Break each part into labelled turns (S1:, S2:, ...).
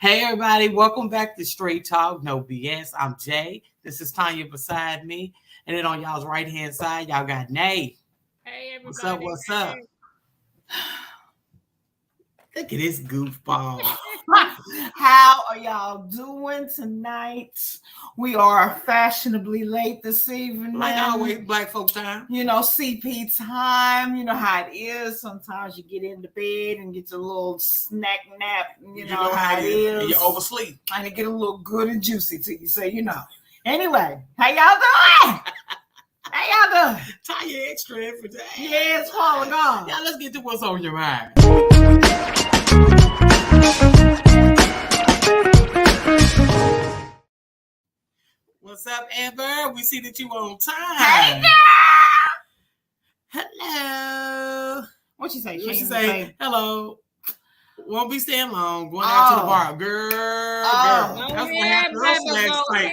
S1: Hey everybody, welcome back to Straight Talk, No BS. I'm Jay. This is Tanya beside me. And then on y'all's right hand side, y'all got Nae.
S2: Hey everybody.
S1: What's up? What's up? Look at this goofball.
S3: How are y'all doing tonight? We are fashionably late this evening.
S1: Like always, black folk time.
S3: You know, CP time. You know how it is. Sometimes you get into bed and get your little snack nap. You know how it is.
S1: And you oversleep.
S3: And it get a little good and juicy to you. So, you know. Anyway, how y'all doing? How y'all doing?
S1: Tanya extra every day.
S3: Yeah, it's falling off.
S1: Yeah, let's get to what's on your mind. What's up, Amber? We see that you on time.
S3: Hey,
S1: girl! Hello.
S3: What you say?
S1: What you say? Hello. Won't be staying long. Going out to the bar. Girl. That's what happened last night.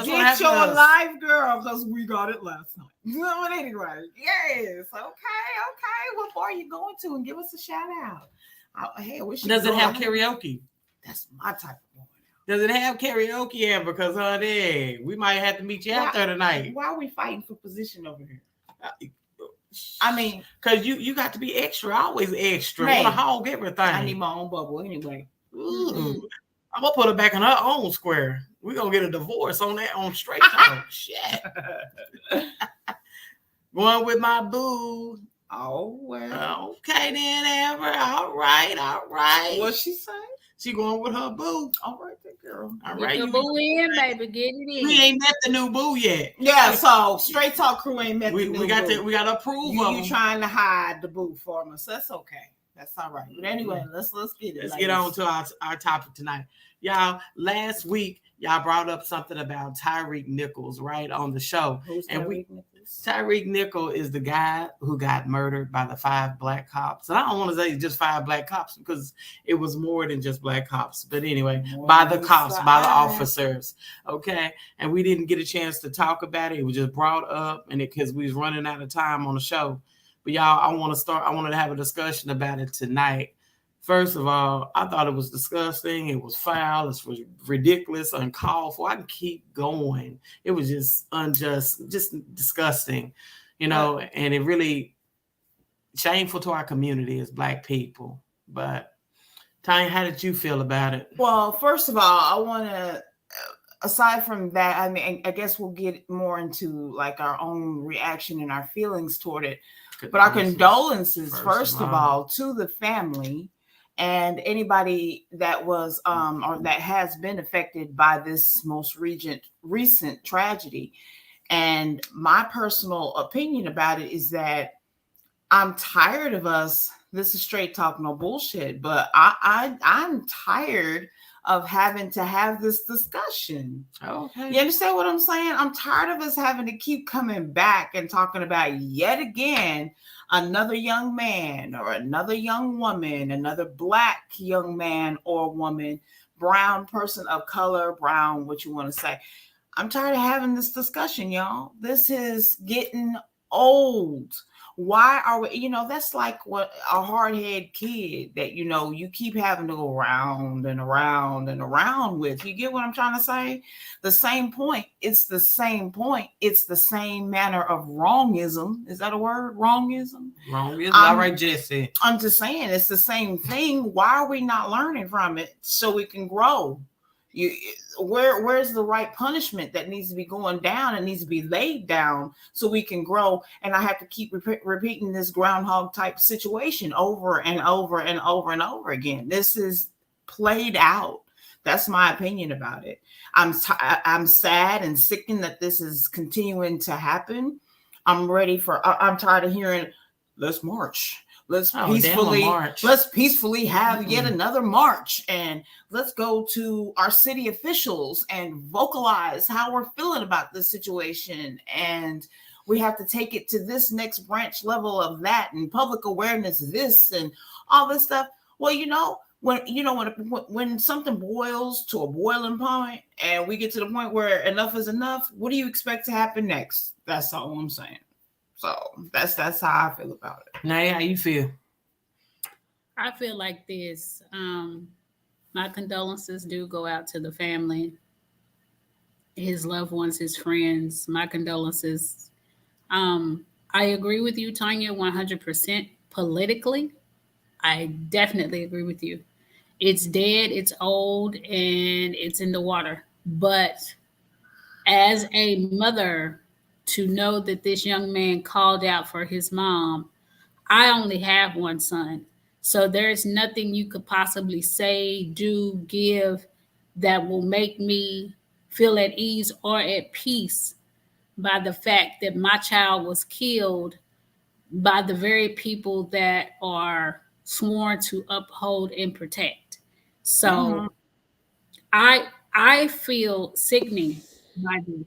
S3: Get your life, girl, because we got it last night. But anyway, yes. Okay. What bar are you going to? And give us a shout out. Hey,
S1: does it have karaoke?
S3: That's my type of one.
S1: Does it have karaoke? Yeah, because honey, we might have to meet you out there tonight.
S3: Why are we fighting for position over here? I mean,
S1: because you got to be extra, always extra. Want to hog everything.
S3: I need my own bubble anyway.
S1: Ooh. I'm gonna put her back in her own square. We're gonna get a divorce on that on Straight Talk. Shit. Going with my boo.
S3: Oh well.
S1: Okay then, Amber. All right.
S3: What's she saying?
S1: She going with her boo.
S3: All right, that girl.
S1: All right.
S2: Get the boo in, baby. Get it in.
S1: We ain't met the new boo yet.
S3: Yeah, so Straight Talk crew ain't met the new boo. We got
S1: to approve of
S3: you trying to hide the boo for us. That's okay. That's all right. But anyway, let's get it.
S1: Let's get on to our topic tonight. Y'all, last week, y'all brought up something about Tyreek Nichols, right, on the show.
S3: Who's Tyreek Nichols?
S1: Tyreek Nichols is the guy who got murdered by the 5 black cops. And I don't want to say just 5 black cops because it was more than just black cops. But anyway, by the cops, by the officers. Okay. And we didn't get a chance to talk about it. It was just brought up and because we was running out of time on the show. But y'all, I wanted to have a discussion about it tonight. First of all, I thought it was disgusting. It was foul. It was ridiculous, uncalled for. I can keep going. It was just unjust, just disgusting, you know, and it really shameful to our community as black people. But Tanya, how did you feel about it?
S3: Well, first of all, I want to, aside from that, I mean, I guess we'll get more into like our own reaction and our feelings toward it. But our condolences, first of all, to the family and anybody that was or that has been affected by this most recent tragedy. And my personal opinion about it is that I'm tired of us. This is straight talk, no bullshit. But I'm tired of having to have this discussion.
S1: Okay.
S3: You understand what I'm saying? I'm tired of us having to keep coming back and talking about yet again another young man or another young woman, another black young man or woman, brown person of color, brown, what you want to say. I'm tired of having this discussion, y'all. This is getting old. Why are we, you know, that's like what a hard-headed kid that, you know, you keep having to go around and around and around with. You get what I'm trying to say? The same point. It's the same point. It's the same manner of wrongism. Is that a word? Wrongism?
S1: Wrongism. All right, Jesse.
S3: I'm just saying it's the same thing. Why are we not learning from it so we can grow? Where's the right punishment that needs to be going down? It needs to be laid down so we can grow. And I have to keep repeating this groundhog type situation over and over and over and over again. This is played out. That's my opinion about it. I'm sad and sickened that this is continuing to happen. I'm tired of hearing, let's march. Let's peacefully have yet another march, and let's go to our city officials and vocalize how we're feeling about this situation. And we have to take it to this next branch level of that and public awareness, this and all this stuff. Well, when something boils to a boiling point and we get to the point where enough is enough, what do you expect to happen next? That's all I'm saying. So that's how I feel about it.
S1: Nae, how you feel?
S2: I feel like this. My condolences do go out to the family, his loved ones, his friends. My condolences. I agree with you, Tanya, 100% politically. I definitely agree with you. It's dead, it's old, and it's in the water. But as a mother, to know that this young man called out for his mom, I only have one son. So there's nothing you could possibly say, do, give that will make me feel at ease or at peace by the fact that my child was killed by the very people that are sworn to uphold and protect.
S3: Mhm.
S2: So I feel sickening by this.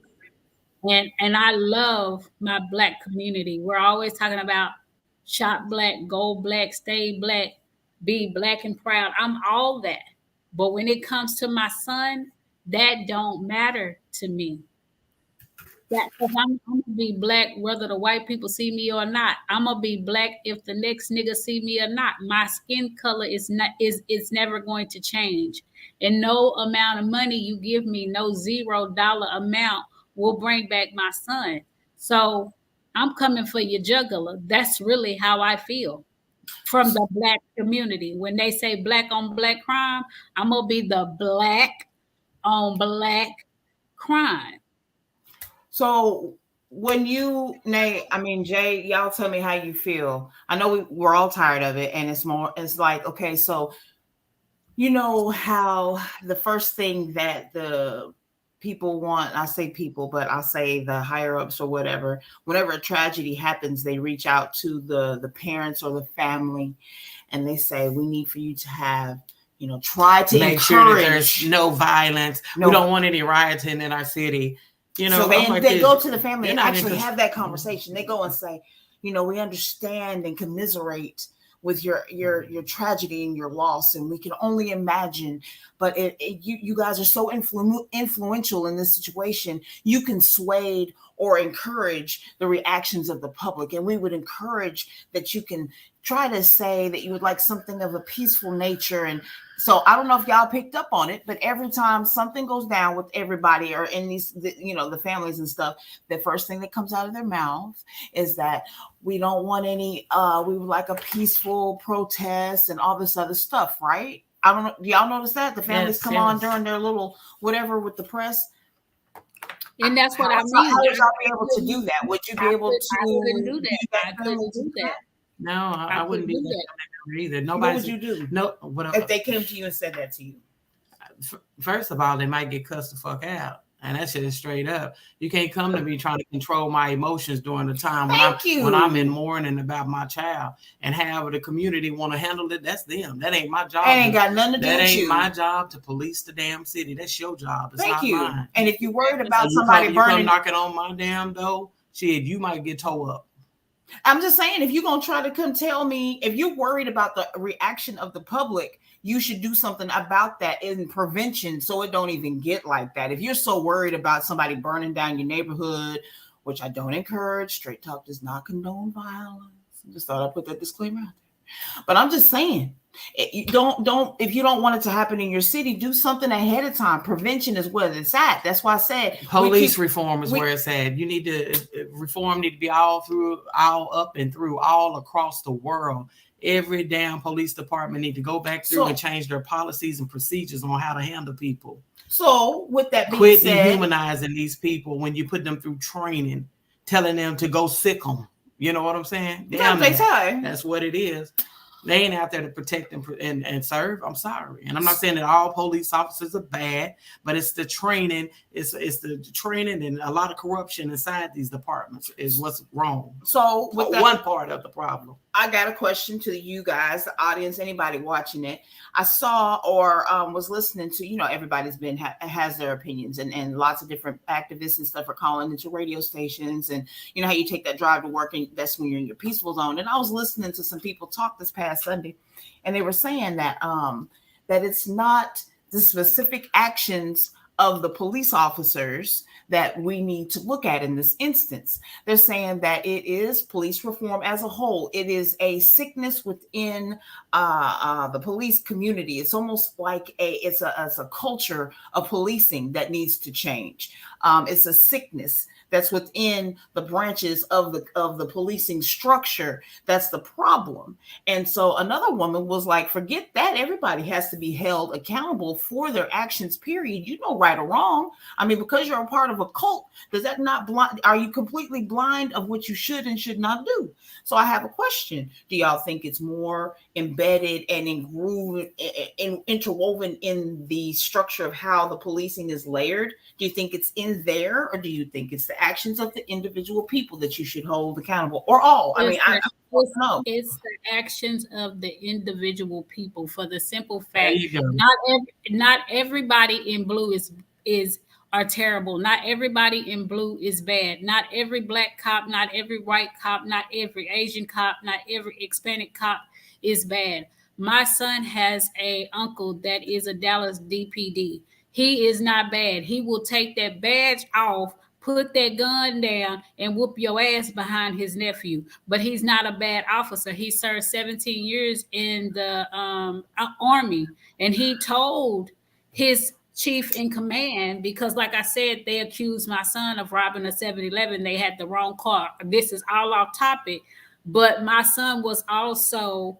S2: And I love my black community. We're always talking about shop black, gold black, stay black, be black and proud. I'm all that. But when it comes to my son, that don't matter to me. That because I'm gonna be black whether the white people see me or not. I'm gonna be black if the next nigga see me or not. My skin color is not is it's never going to change. And no amount of money you give me, no $0 amount will bring back my son. So I'm coming for your jugular. That's really how I feel from the black community. When they say black on black crime, I'm gonna be the black on black crime.
S3: So when you, Nay, I mean, Jay, y'all tell me how you feel. I know we're all tired of it, and it's like, okay, so you know how the first thing that the people want, I say people, but I'll say the higher ups or whatever, whenever a tragedy happens, they reach out to the parents or the family, and they say, we need for you to have, try to
S1: make sure that there's no violence. We don't want any rioting in our city.
S3: So they go to the family and actually have that conversation. They go and say, we understand and commiserate with your tragedy and your loss, and we can only imagine. But you guys are so influential in this situation. You can sway or encourage the reactions of the public, and we would encourage that you can try to say that you would like something of a peaceful nature. And so I don't know if y'all picked up on it, but every time something goes down with everybody or in these, the families and stuff, the first thing that comes out of their mouth is that we don't want any, we would like a peaceful protest and all this other stuff, right? I don't know. Do y'all notice that? The families come on during their little whatever with the press.
S2: And that's what I mean.
S3: How would y'all be able to do that? Would you be able to?
S2: I wouldn't do that. I couldn't do that.
S1: No, I wouldn't do that either.
S3: Nobody. What would you do?
S1: No,
S3: if they came to you and said that to you?
S1: First of all, they might get cussed the fuck out, and that shit is straight up. You can't come to me trying to control my emotions during the time when I'm in mourning about my child. And however the community want to handle it, that's them. That ain't my job.
S3: That ain't got nothing to do with you.
S1: That ain't my job to police the damn city. That's your job. It's not mine.
S3: And if you're worried about somebody burning,
S1: knocking on my damn door, shit, you might get towed up.
S3: I'm just saying, if you're going to try to come tell me, if you're worried about the reaction of the public, you should do something about that in prevention so it don't even get like that. If you're so worried about somebody burning down your neighborhood, which I don't encourage, Straight Talk does not condone violence. I just thought I'd put that disclaimer out there. But I'm just saying, if you don't want it to happen in your city, do something ahead of time. Prevention is where it's at. That's why I said
S1: police reform is where it's at. You need to reform need to be all up and through all across the world. Every damn police department need to go back through and change their policies and procedures on how to handle people.
S3: So with that being
S1: quit
S3: said,
S1: dehumanizing these people when you put them through training, telling them to go sick them. You know what I'm saying? That's what it is. They ain't out there to protect and serve. I'm sorry. And I'm not saying that all police officers are bad, but it's the training. It's the training and a lot of corruption inside these departments is what's wrong.
S3: So with
S1: one part of the problem.
S3: I got a question to you guys, the audience, anybody watching it. I saw or was listening to, everybody's has their opinions and lots of different activists and stuff are calling into radio stations. And you know how you take that drive to work and that's when you're in your peaceful zone. And I was listening to some people talk this past Sunday, and they were saying that that it's not the specific actions of the police officers that we need to look at in this instance. They're saying that it is police reform as a whole. It is a sickness within the police community. It's almost like it's a culture of policing that needs to change. It's a sickness that's within the branches of the policing structure. That's the problem. And so another woman was like, forget that. Everybody has to be held accountable for their actions, period. You know, right or wrong. I mean, because you're a part of a cult, does that not blind? Are you completely blind of what you should and should not do? So I have a question. Do y'all think it's more embedded and interwoven in the structure of how the policing is layered? Do you think it's in there, or do you think it's the actions of the individual people that you should hold accountable, or all? I don't know.
S2: It's the actions of the individual people, for the simple
S1: There
S2: fact
S1: you go.
S2: not everybody in blue are terrible. Not everybody in blue is bad. Not every black cop, not every white cop, not every Asian cop, not every Hispanic cop is bad. My son has a uncle that is a Dallas DPD. He is not bad. He will take that badge off, put that gun down, and whoop your ass behind his nephew. But he's not a bad officer. He served 17 years in the Army, and he told his chief in command, because like I said, they accused my son of robbing a 7-Eleven. They had the wrong car. This is all off topic, but my son was also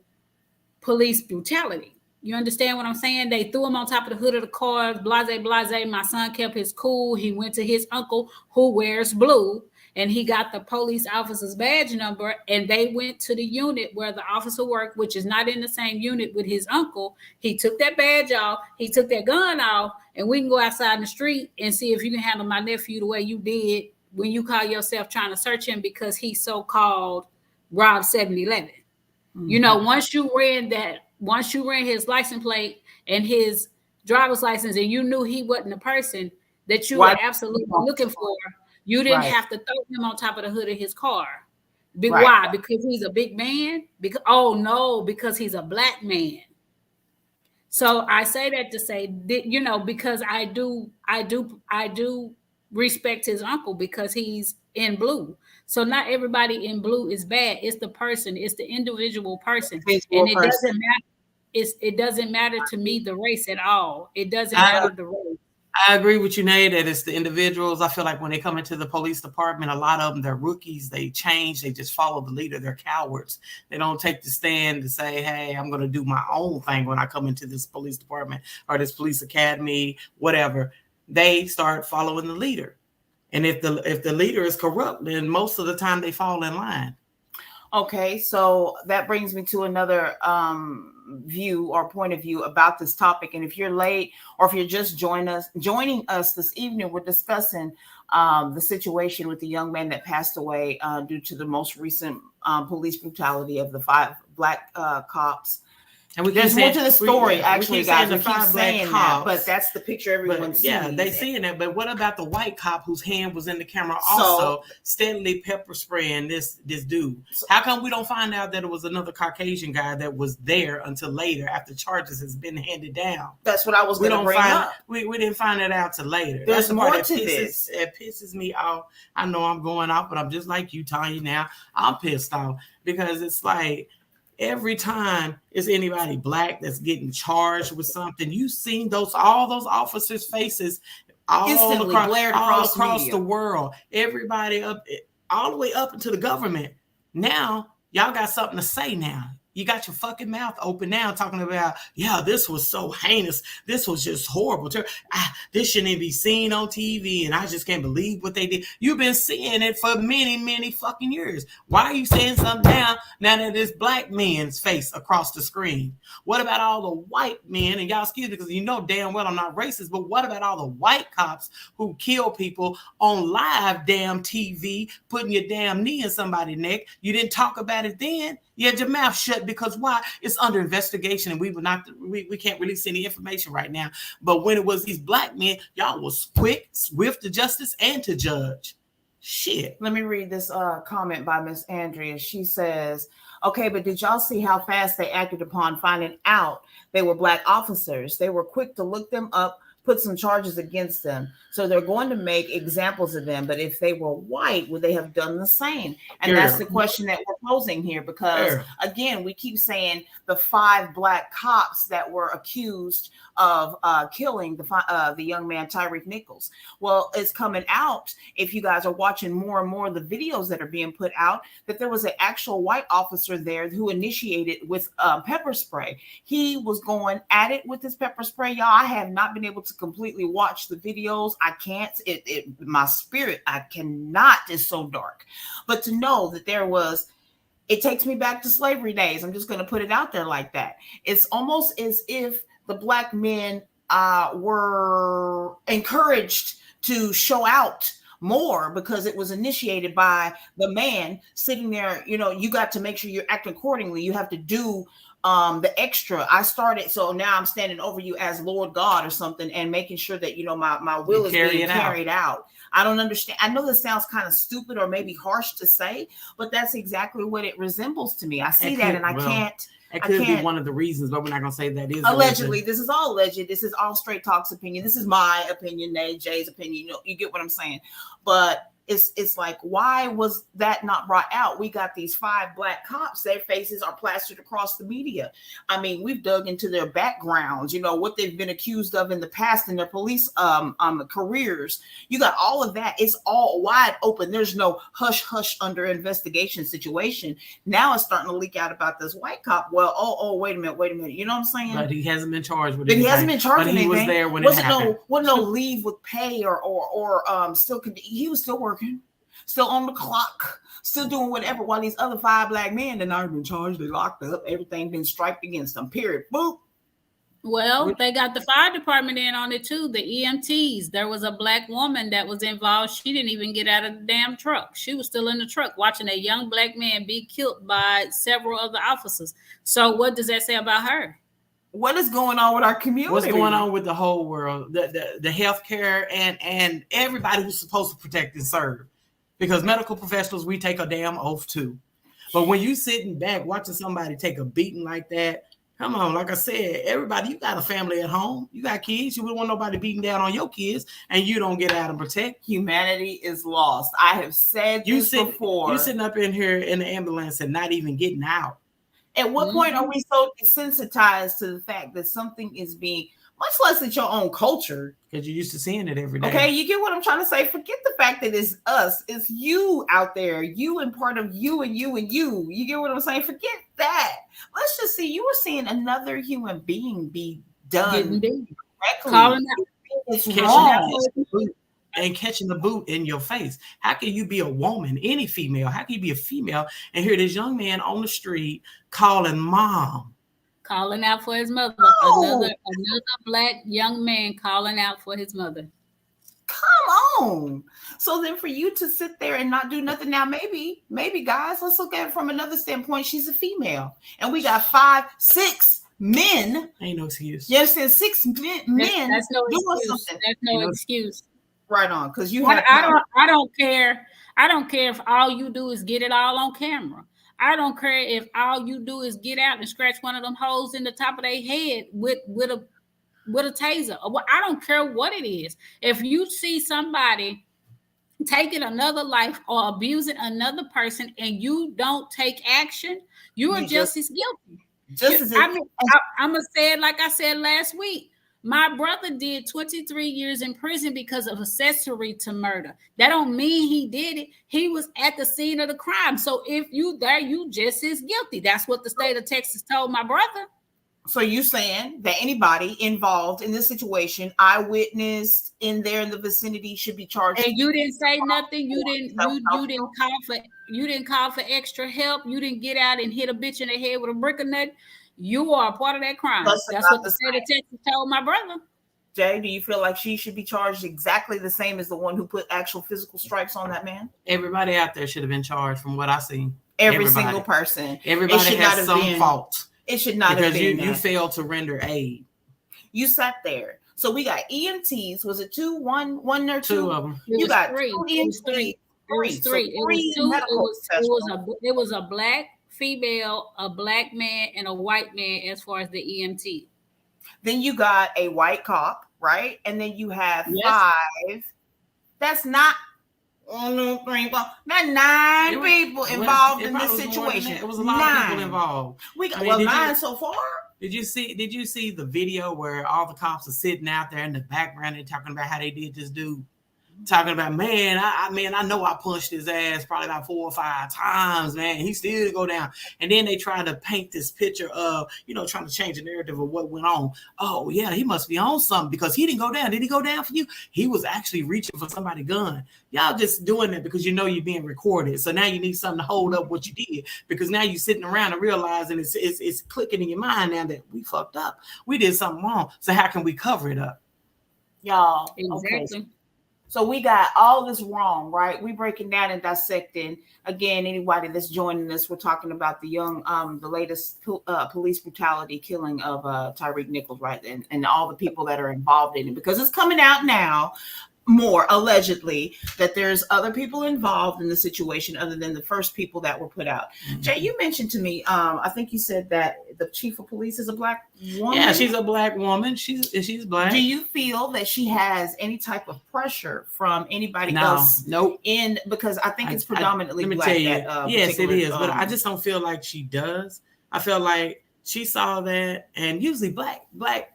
S2: police brutality. You understand what I'm saying? They threw him on top of the hood of the car, blase, blase. My son kept his cool. He went to his uncle who wears blue, and he got the police officer's badge number, and they went to the unit where the officer worked, which is not in the same unit with his uncle. He took that badge off. He took that gun off, and we can go outside in the street and see if you can handle my nephew the way you did when you call yourself trying to search him because he so-called robbed 7-Eleven. Mm-hmm. You know, once you ran his license plate and his driver's license, and you knew he wasn't the person that you were absolutely looking for, you didn't have to throw him on top of the hood of his car. Why? Because he's a big man? Because he's a black man. So I say that to say, you know, because I do respect his uncle because he's in blue. So not everybody in blue is bad. It's the person. It's the individual person. And it doesn't matter. It doesn't matter to me the race at all. It doesn't matter the race.
S1: I agree with you, Nae, that it's the individuals. I feel like when they come into the police department, a lot of them, they're rookies. They change. They just follow the leader. They're cowards. They don't take the stand to say, hey, I'm going to do my own thing when I come into this police department or this police academy, whatever. They start following the leader. And if the leader is corrupt, then most of the time they fall in line.
S3: Okay, so that brings me to another view or point of view about this topic. And if you're late or if you're just joining us this evening, we're discussing the situation with the young man that passed away due to the most recent police brutality of the 5 black cops. And there's more to the story, actually, guys. We keep saying that, but that's the picture everyone sees.
S1: Yeah, they seeing that. But what about the white cop whose hand was in the camera also steadily pepper spraying this dude? How come we don't find out that it was another Caucasian guy that was there until later after charges has been handed down?
S3: That's what I was going to bring up.
S1: We didn't find it out till later.
S3: There's more to this.
S1: It pisses me off. I know I'm going off, but I'm just like you, Tanya, now. I'm pissed off because it's like, every time is anybody black that's getting charged with something, you've seen all those officers' faces all across the world. Everybody up, all the way up into the government. Now, y'all got something to say now. You got your fucking mouth open now talking about, yeah, this was so heinous. This was just horrible. This shouldn't be seen on TV, and I just can't believe what they did. You've been seeing it for many, many fucking years. Why are you saying something now that it's black men's face across the screen? What about all the white men? And y'all excuse me because you know damn well I'm not racist, but what about all the white cops who kill people on live damn TV, putting your damn knee in somebody's neck? You didn't talk about it then. You had your mouth shut because why? It's under investigation, and we can't release any information right now. But when it was these black men, y'all was quick, swift to justice and to judge. Shit.
S3: Let me read this comment by Miss Andrea. She says, okay, but did y'all see how fast they acted upon finding out they were black officers? They were quick to look them up, put some charges against them. So they're going to make examples of them. But if they were white, would they have done the same? And that's the question that we're posing here, because again, we keep saying the 5 black cops that were accused of killing the young man Tyreek Nichols. Well, it's coming out, if you guys are watching more and more of the videos that are being put out, that there was an actual white officer there who initiated with pepper spray. He was going at it with his pepper spray. Y'all, I have not been able to completely watch the videos. I can't. My spirit, I cannot. It's so dark. But to know that there was, it takes me back to slavery days. I'm just going to put it out there like that. It's almost as if the black men were encouraged to show out more because it was initiated by the man sitting there. You know, you got to make sure you're acting accordingly. You have to do the extra. I started, so now I'm standing over you as Lord God or something, and making sure that, you know, my will is being carried out. I don't understand. I know this sounds kind of stupid or maybe harsh to say, but that's exactly what it resembles to me. I see that, and I can't.
S1: It could be one of the reasons, but we're not going to say that is
S3: allegedly. This is all alleged. This is all Straight Talk's opinion. This is my opinion, Nae, Jay's opinion. You know, you get what I'm saying. But it's like, why was that not brought out? We got these 5 black cops. Their faces are plastered across the media. I mean, we've dug into their backgrounds, you know, what they've been accused of in the past in their police careers. You got all of that. It's all wide open. There's no hush hush under investigation situation. Now it's starting to leak out about this white cop. Well, wait a minute. You know what I'm saying?
S1: But he hasn't been charged with
S3: anything. He hasn't been charged with anything.
S1: He was there when it happened.
S3: Wasn't no leave with pay or still. He was still working. Still on the clock, still doing whatever, while these other 5 black men that aren't been charged, they locked up, everything been striped against them, period. Boop.
S2: Well, they got the fire department in on it too, the EMTs. There was a black woman that was involved. She didn't even get out of the damn truck. She was still in the truck watching a young black man be killed by several other officers. So what does that say about her?
S3: What is going on with our community?
S1: What's going on with the whole world, the healthcare and everybody who's supposed to protect and serve? Because medical professionals, we take a damn oath too. But when you sitting back watching somebody take a beating like that, come on, like I said, everybody, you got a family at home. You got kids. You wouldn't want nobody beating down on your kids, and you don't get out and protect.
S3: Humanity is lost. I have said this before.
S1: You sitting up in here in the ambulance and not even getting out.
S3: At what point are we so desensitized to the fact that something is being, much less it's your own culture?
S1: Because you're used to seeing it every day.
S3: Okay, you get what I'm trying to say? Forget the fact that it's us. It's you out there. You and part of you and you and you. You get what I'm saying? Forget that. Let's just see. You were seeing another human being be done correctly.
S2: Calling out.
S3: It's wrong.
S1: And catching the boot in your face. How can you be a woman, any female? How can you be a female and hear this young man on the street calling mom?
S2: Calling out for his mother. Another black young man calling out for his mother.
S3: Come on. So then for you to sit there and not do nothing. Now, maybe guys, let's look at it from another standpoint. She's a female. And we got 5, 6 men.
S1: Ain't no excuse.
S3: You understand? 6 men.
S2: That's no
S3: doing
S2: excuse.
S3: something.
S2: That's no excuse.
S3: Right on. Because you have
S2: I don't care. I don't care if all you do is get it all on camera. I don't care if all you do is get out and scratch one of them holes in the top of their head with a taser. I don't care what it is. If you see somebody taking another life or abusing another person and you don't take action, you are just as guilty. I'm gonna say it like I said last week. My brother did 23 years in prison because of accessory to murder. That don't mean he did it. He was at the scene of the crime. So if you there, you just as guilty. That's what the state of Texas told my brother.
S3: So you saying that anybody involved in this situation, eyewitness in there in the vicinity, should be charged?
S2: And you didn't say nothing. You didn't call for extra help. You didn't get out and hit a bitch in the head with a brick or nothing. You are a part of that crime. That's what the state of Texas told my brother.
S3: Jay, do you feel like she should be charged exactly the same as the one who put actual physical stripes on that man?
S1: Everybody out there should have been charged from what I seen.
S3: Everybody. Single person.
S1: Everybody has some fault.
S3: It should not have been.
S1: Because you failed to render aid.
S3: You sat there. So we got EMTs. Was it 2? One or 2?
S1: 2 of them.
S3: You got
S2: 3.
S3: 2 EMTs. 3.
S2: It was a black female, a black man, and a white man as far as the EMT.
S3: Then you got a white cop right? And then you have 5. That's not 1, 2, 3, 4. Not 9 people involved in this situation.
S1: It was a lot of people involved.
S3: We got 9 so far.
S1: Did you see the video where all the cops are sitting out there in the background and talking about how they did this dude? Talking about, man, I know I punched his ass probably about 4 or 5 times, man. He still go down. And then they try to paint this picture of, trying to change the narrative of what went on. Oh, yeah, he must be on something because he didn't go down. Did he go down for you? He was actually reaching for somebody's gun. Y'all just doing that because you're being recorded. So now you need something to hold up what you did, because now you're sitting around and realizing it's clicking in your mind now that we fucked up. We did something wrong. So how can we cover it up?
S3: Y'all.
S2: Exactly.
S3: Okay. So we got all this wrong, right? We breaking down and dissecting. Again, anybody that's joining us, we're talking about the latest police brutality killing of Tyreek Nichols, right? And all the people that are involved in it, because it's coming out now more allegedly that there's other people involved in the situation other than the first people that were put out. Mm-hmm. Jay, you mentioned to me, I think you said that the chief of police is a Black woman.
S1: Yeah, she's a Black woman. She's Black.
S3: Do you feel that she has any type of pressure from anybody else?
S1: Nope.
S3: Because I think it's predominantly
S1: let me
S3: Black.
S1: Tell you, yes, it is. But I just don't feel like she does. I feel like she saw that, and usually Black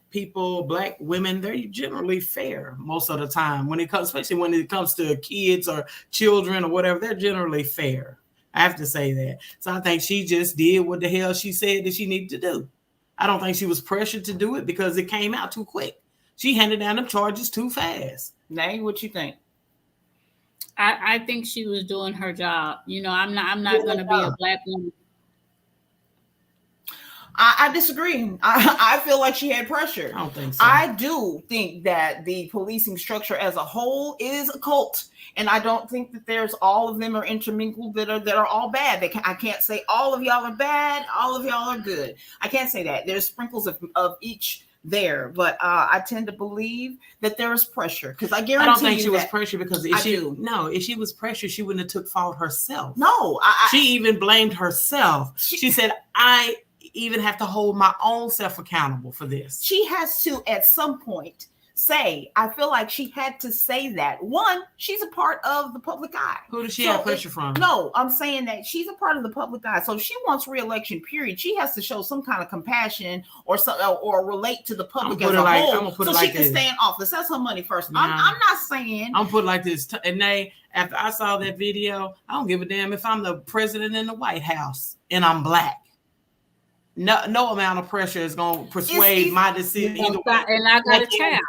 S1: people, Black women, they're generally fair most of the time especially when it comes to kids or children or whatever. They're generally fair. I have to say that. So I think she just did what the hell she said that she needed to do. I don't think she was pressured to do it because it came out too quick. She handed down them charges too fast.
S3: Nae, what you think?
S2: I think she was doing her job. I'm not going to be a Black woman.
S3: I disagree. I feel like she had pressure.
S1: I don't think so.
S3: I do think that the policing structure as a whole is a cult, and I don't think that there's all of them are intermingled that are all bad. I can't say all of y'all are bad, all of y'all are good. I can't say that. There's sprinkles of each there, but I tend to believe that there is pressure, because I guarantee
S1: I don't think she was pressured, because if she was pressured, she wouldn't have took fault herself.
S3: No,
S1: she even blamed herself. She said, I even have to hold my own self accountable for this.
S3: She has to, at some point, say, I feel like she had to say that. One, she's a part of the public eye.
S1: Who does she have pressure from?
S3: No, I'm saying that she's a part of the public eye. So if she wants re-election, period, she has to show some kind of compassion or relate to the public as a whole, so she can stay in office. That's her money first. I'm not saying.
S1: I'm put like this. And after I saw that video, I don't give a damn if I'm the president in the White House and I'm Black. No amount of pressure is going to persuade my decision.
S2: And I got a child.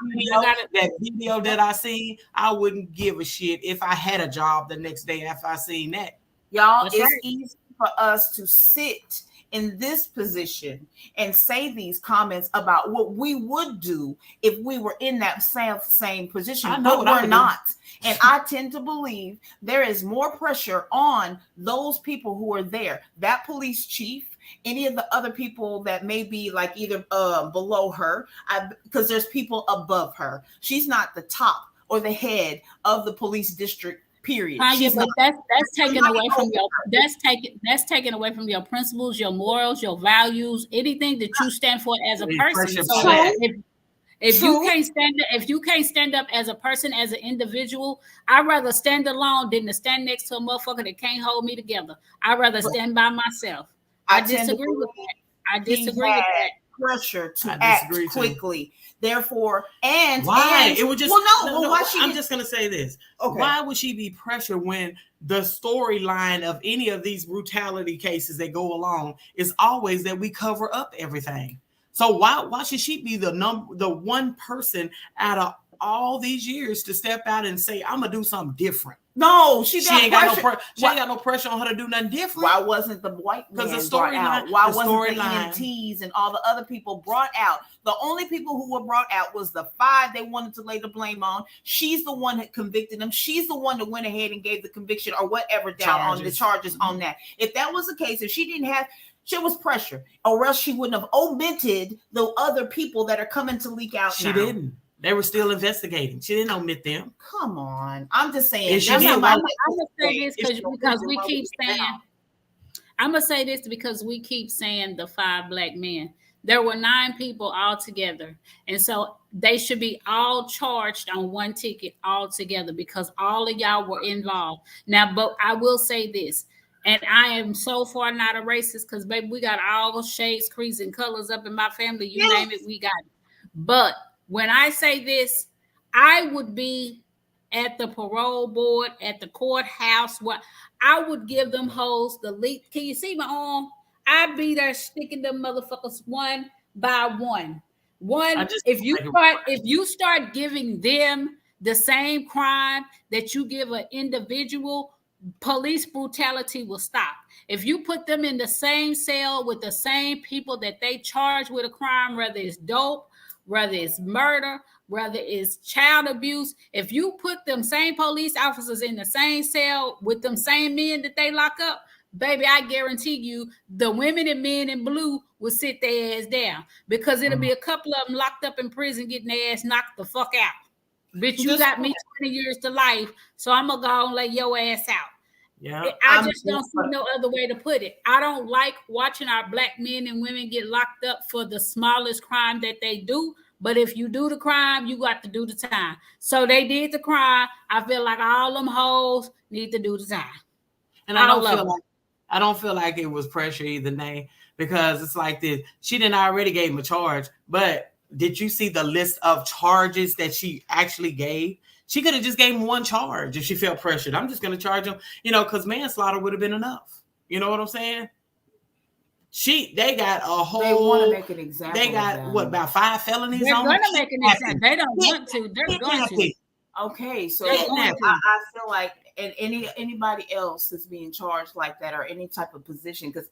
S1: That video that I seen, I wouldn't give a shit if I had a job the next day after I seen that.
S3: Y'all, it's easy for us to sit in this position and say these comments about what we would do if we were in that same position, but we're not. And I tend to believe there is more pressure on those people who are there. That police chief, any of the other people that may be like either below her, because there's people above her. She's not the top or the head of the police district. Period.
S2: But that's taken away from your that's taken away from your principles, your morals, your values, anything that you stand for as a person. So if you can't stand up as a person, as an individual, I'd rather stand alone than to stand next to a motherfucker that can't hold me together. I'd rather stand by myself. I disagree with that. I disagree with that.
S3: Pressure to act quickly. Therefore,
S1: why? It would just I'm just gonna say this. Okay. Why would she be pressured when the storyline of any of these brutality cases that go along is always that we cover up everything? So why should she be the one person out of all these years to step out and say, I'm gonna do something different?
S3: No, she ain't got
S1: no pressure on her to do nothing different.
S3: Why wasn't the white man brought out? Why wasn't the EMTs and all the other people brought out? The only people who were brought out was the 5 they wanted to lay the blame on. She's the one that convicted them. She's the one that went ahead and gave the conviction or whatever down on the charges on that. If that was the case, if she didn't have, she was pressure, or else she wouldn't have omitted the other people that are coming to leak out.
S1: She didn't. They were still investigating. She didn't omit them.
S3: Come on. I'm just saying.
S2: I'm going to say this because we keep saying, I'm going to say this because we keep saying the 5 Black men. There were 9 people all together. And so they should be all charged on one ticket all together because all of y'all were involved. Now, but I will say this, and I am so far not a racist because, baby, we got all shades, creeds, and colors up in my family. You name it, we got it. But when I say this, I would be at the parole board, at the courthouse, where I would give them hoes the lead. Can you see my arm? I'd be there sticking them motherfuckers one by one. If you start giving them the same crime that you give an individual, police brutality will stop. If you put them in the same cell with the same people that they charge with a crime, whether it's dope, whether it's murder, whether it's child abuse, if you put them same police officers in the same cell with them same men that they lock up, baby, I guarantee you the women and men in blue will sit their ass down because it'll be a couple of them locked up in prison getting their ass knocked the fuck out. Bitch, you got me 20 years to life, so I'm going to go and lay your ass out.
S1: Yeah,
S2: I just don't see no other way to put it. I don't like watching our black men and women get locked up for the smallest crime that they do. But if you do the crime, you got to do the time. So they did the crime. I feel like all them hoes need to do the time.
S1: And I don't feel like it was pressure either, Nae, because it's like this. She didn't already gave him a charge, but did you see the list of charges that she actually gave? She could have just gave him one charge if she felt pressured. I'm just going to charge him, because manslaughter would have been enough. You know what I'm saying? They got a whole.
S3: They want to make an example.
S1: They got about 5 felonies.
S2: They're going to make an example. They don't want to. They're going to.
S3: Okay, so I feel like, and anybody else that's being charged like that or any type of position, because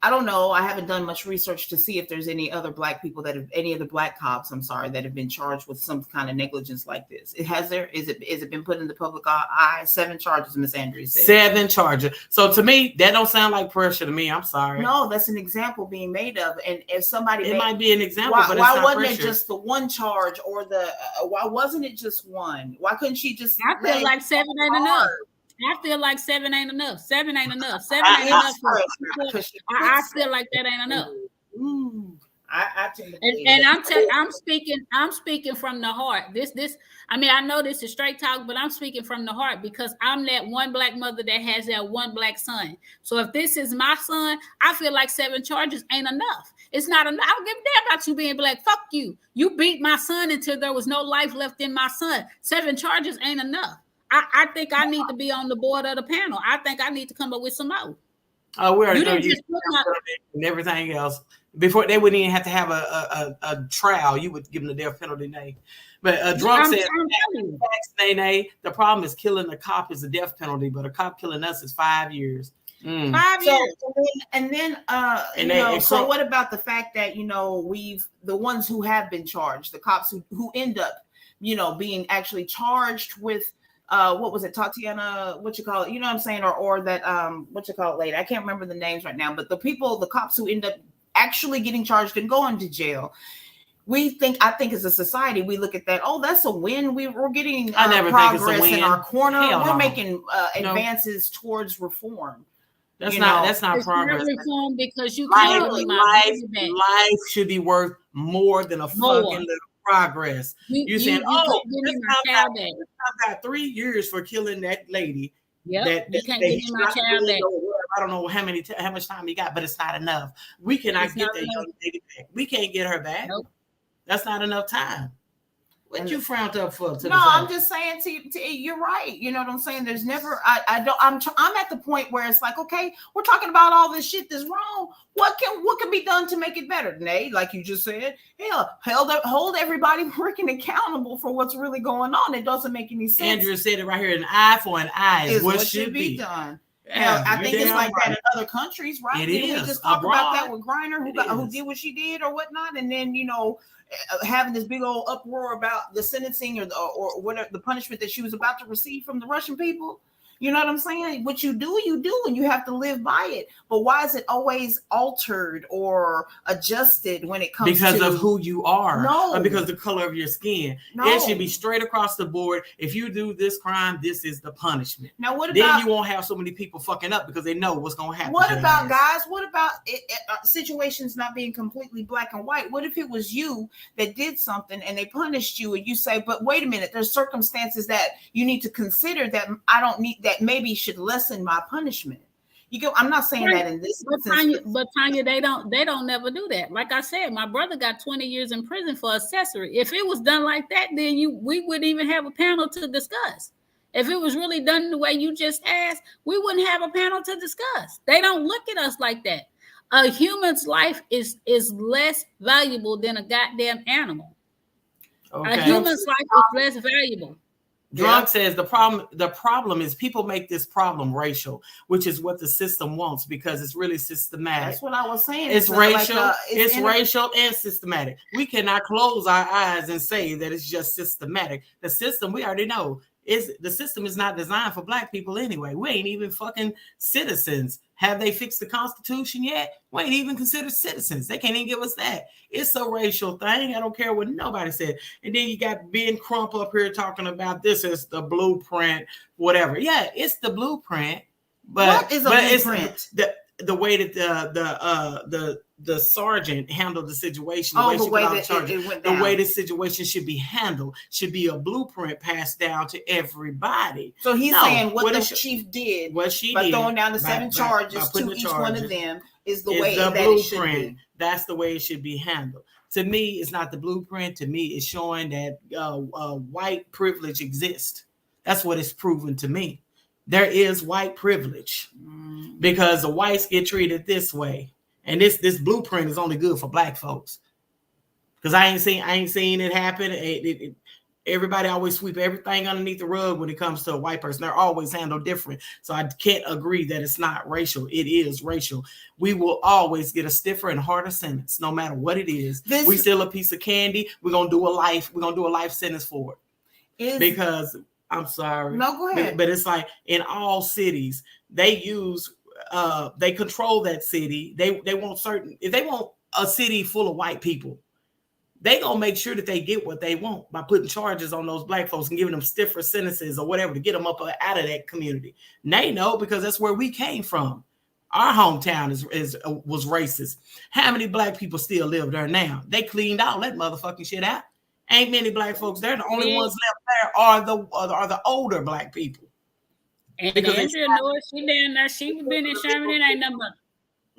S3: I don't know. I haven't done much research to see if there's any other black people any of the black cops, that have been charged with some kind of negligence like this. Is it been put in the public eye? 7 charges, Miss Andrews said.
S1: 7 charges. So to me, that don't sound like pressure to me. I'm sorry.
S3: No, that's an example being made of. And if somebody
S1: might be an example, but
S3: why
S1: it's not
S3: wasn't
S1: pressure.
S3: it just the one charge or why wasn't it just one? Why couldn't she just?
S2: I feel like 7 ain't enough. I feel like 7 ain't enough. 7 ain't enough. 7 ain't enough. I feel like that ain't enough. I'm speaking from the heart. I know this is straight talk, but I'm speaking from the heart because I'm that one black mother that has that one black son. So if this is my son, I feel like 7 charges ain't enough. It's not enough. I don't give a damn about you being black. Fuck you. You beat my son until there was no life left in my son. 7 charges ain't enough. I think I need to be on the board of the panel. I think I need to come up with some more.
S1: We already know you and everything else. Before they wouldn't even have to have a trial, you would give them the death penalty, Nae. But drunk said, Nae, the problem is killing a cop is a death penalty, but a cop killing us is 5 years.
S2: 5 years.
S3: So what about the fact that the ones who have been charged, the cops who end up being actually charged with what was it, Tatiana, what you call it, you know what I'm saying, or that what you call it later, I can't remember the names right now, but the cops who end up actually getting charged and going to jail, I think as a society we look at that, that's a win. We're getting progress in our corner. We're making advances towards reform.
S1: That's not progress.
S2: Reform because you
S1: life should be worth more than a fucking little progress. You're saying, I got 3 years for killing that lady.
S2: Yeah, you can't give me my child back.
S1: I don't know how much time he got, but it's not enough. We cannot get that young lady back. We can't get her back. Nope. That's not enough time. What you frowned up for?
S3: I'm just saying to you, you're right. You know what I'm saying? There's never. I'm at the point where it's like, okay, we're talking about all this shit that's wrong. What can be done to make it better, Nae? Like you just said, hold everybody freaking accountable for what's really going on. It doesn't make any sense.
S1: Andrew said it right here: an eye for an eye is what should be done.
S3: Yeah, I think it's like that in other countries, right?
S1: It is.
S3: We just talked about that with Griner, who did what she did or whatnot, and then having this big old uproar about the sentencing or whatever the punishment that she was about to receive from the Russian people. You know what I'm saying? What you do, and you have to live by it. But why is it always altered or adjusted when it comes
S1: because
S3: to
S1: of who you are?
S3: No.
S1: Or because of the color of your skin.
S3: No.
S1: It should be straight across the board. If you do this crime, this is the punishment.
S3: Now, what
S1: then
S3: about,
S1: you won't have so many people fucking up because they know what's going to happen.
S3: What about, guys? What about situations not being completely black and white? What if it was you that did something and they punished you, and you say, but wait a minute, there's circumstances that you need to consider that I don't need, that maybe should lessen my punishment. You go. I'm not saying that in this instance.
S2: But Tanya, they don't never do that. Like I said, my brother got 20 years in prison for accessory. If it was done like that, then we wouldn't even have a panel to discuss. If it was really done the way you just asked, we wouldn't have a panel to discuss. They don't look at us like that. A human's life is less valuable than a goddamn animal. Okay. A human's life is less valuable.
S1: Drunk says the problem is people make this problem racial, which is what the system wants because it's really systematic.
S3: That's what I was saying.
S1: It's racial. Like it's racial and systematic. We cannot close our eyes and say that it's just systematic. The system, we already know, the system is not designed for black people anyway. We ain't even fucking citizens. Have they fixed the Constitution yet? We ain't even considered citizens. They can't even give us that. It's a racial thing. I don't care what nobody said. And then you got Ben Crump up here talking about this as the blueprint, whatever. Yeah, it's the blueprint. But
S3: what is a blueprint?
S1: It's the way that the sergeant handled the situation,
S3: the way it went down.
S1: The way the situation should be handled should be a blueprint passed down to everybody.
S3: So he's saying what the chief did,
S1: what she
S3: by
S1: did,
S3: throwing down the 7 charges to each one of them is the way that it should be.
S1: That's the way it should be handled. To me, it's not the blueprint. To me, it's showing that white privilege exists. That's what it's proven to me. There is white privilege because the whites get treated this way. And this blueprint is only good for black folks. Because I ain't seen it happen. Everybody always sweep everything underneath the rug when it comes to a white person. They're always handled different. So I can't agree that it's not racial. It is racial. We will always get a stiffer and harder sentence, no matter what it is. We steal a piece of candy, we're gonna do a life sentence for it. Because I'm sorry.
S3: No, go ahead.
S1: But it's like in all cities, they control that city. They want if they want a city full of white people, they gonna make sure that they get what they want by putting charges on those black folks and giving them stiffer sentences or whatever to get them up out of that community. And they know because that's where we came from. Our hometown was racist. How many black people still live there now? They cleaned all that motherfucking shit out. Ain't many black folks there. The only ones left there are the older black people.
S2: And Andrea knows she down there. She been in Sherman. It ain't nothing.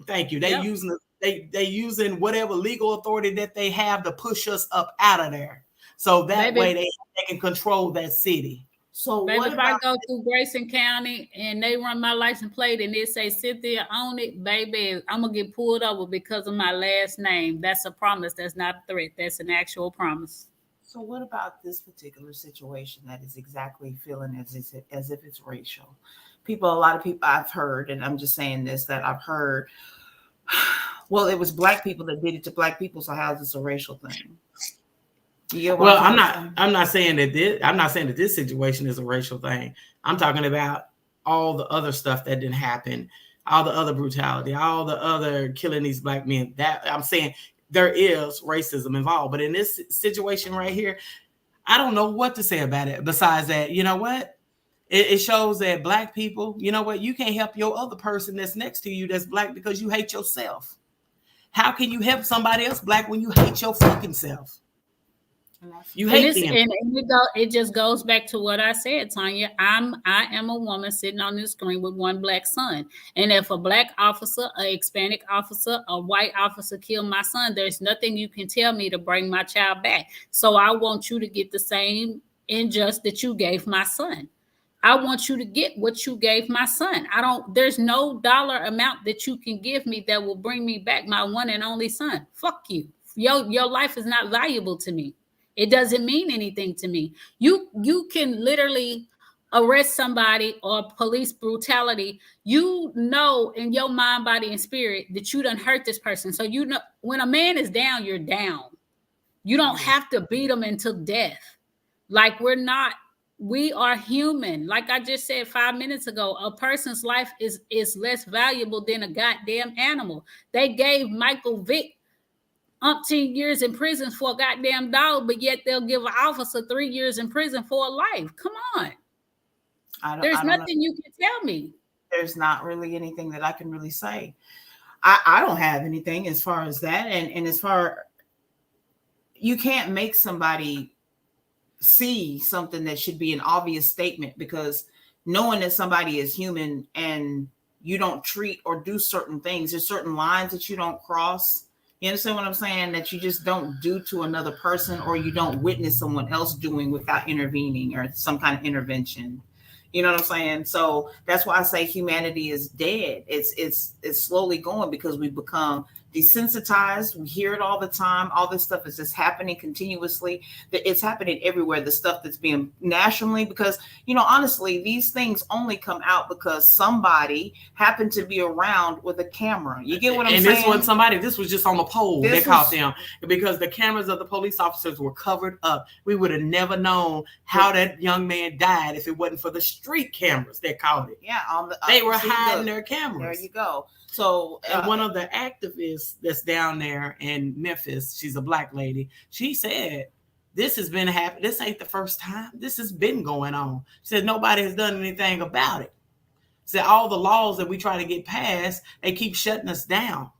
S1: Thank you. They using whatever legal authority that they have to push us up out of there. So that way they can control that city.
S2: So if I go through Grayson County and they run my license plate and they say Cynthia on it, baby, I'm gonna get pulled over because of my last name. That's a promise. That's not a threat. That's an actual promise.
S3: So what about this particular situation that is exactly feeling as if it's racial? A lot of people I've heard, and I'm just saying this, that I've heard, well, it was black people that did it to black people, so how is this a racial thing?
S1: Well, I'm not saying that this situation is a racial thing. I'm talking about all the other stuff that didn't happen, all the other brutality, all the other killing these black men. That I'm saying there is racism involved. But in this situation right here, I don't know what to say about it. Besides that, you know what? It shows that black people, you know what? You can't help your other person that's next to you that's black because you hate yourself. How can you help somebody else black when you hate your fucking self? You hate them.
S2: And it just goes back to what I said, Tanya. I am a woman sitting on this screen with one black son. And if a black officer, a Hispanic officer, a white officer kill my son, there's nothing you can tell me to bring my child back. So I want you to get the same injustice that you gave my son. I want you to get what you gave my son. There's no dollar amount that you can give me that will bring me back my one and only son. Fuck you. Your life is not valuable to me. It doesn't mean anything to me. You can literally arrest somebody or police brutality. You know in your mind, body, and spirit that you done hurt this person. So you know when a man is down, you're down. You don't have to beat them until death. Like we're not We are human. Like I just said 5 minutes ago, a person's life is less valuable than a goddamn animal. They gave Michael Vick umpteen years in prison for a goddamn dog, but yet they'll give an officer 3 years in prison for a life. Come on. There's nothing you can tell me.
S3: There's not really anything that I can really say. I don't have anything as far as that. And as far, you can't make somebody see something that should be an obvious statement, because knowing that somebody is human and you don't treat or do certain things, there's certain lines that you don't cross. You understand what I'm saying? That you just don't do to another person, or you don't witness someone else doing without intervening or some kind of intervention. You know what I'm saying? So that's why I say humanity is dead. It's slowly going, because we become desensitized. We hear it all the time. All this stuff is just happening continuously. It's happening everywhere. The stuff that's being nationally, because, you know, honestly, these things only come out because somebody happened to be around with a camera. You get what I'm saying?
S1: And this was just on the pole. They caught them because the cameras of the police officers were covered up. We would have never known how that young man died if it wasn't for the street cameras that caught it.
S3: Yeah,
S1: they were hiding their cameras.
S3: There you go. So
S1: and one of the activists that's down there in Memphis, she's a black lady, she said, this has been happening. This ain't the first time. This has been going on. She said nobody has done anything about it. She said all the laws that we try to get passed, they keep shutting us down.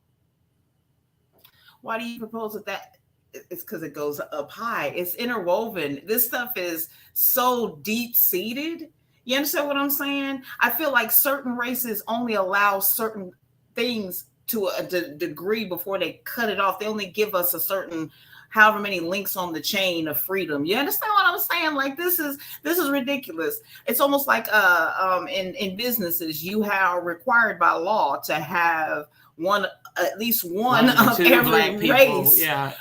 S3: Why do you propose that? It's because it goes up high. It's interwoven. This stuff is so deep-seated. You understand what I'm saying? I feel like certain races only allow certain things to a degree before they cut it off. They only give us a certain however many links on the chain of freedom. You understand what I'm saying? Like this is ridiculous. It's almost like in businesses, you are required by law to have at least one of every race.
S1: Yeah.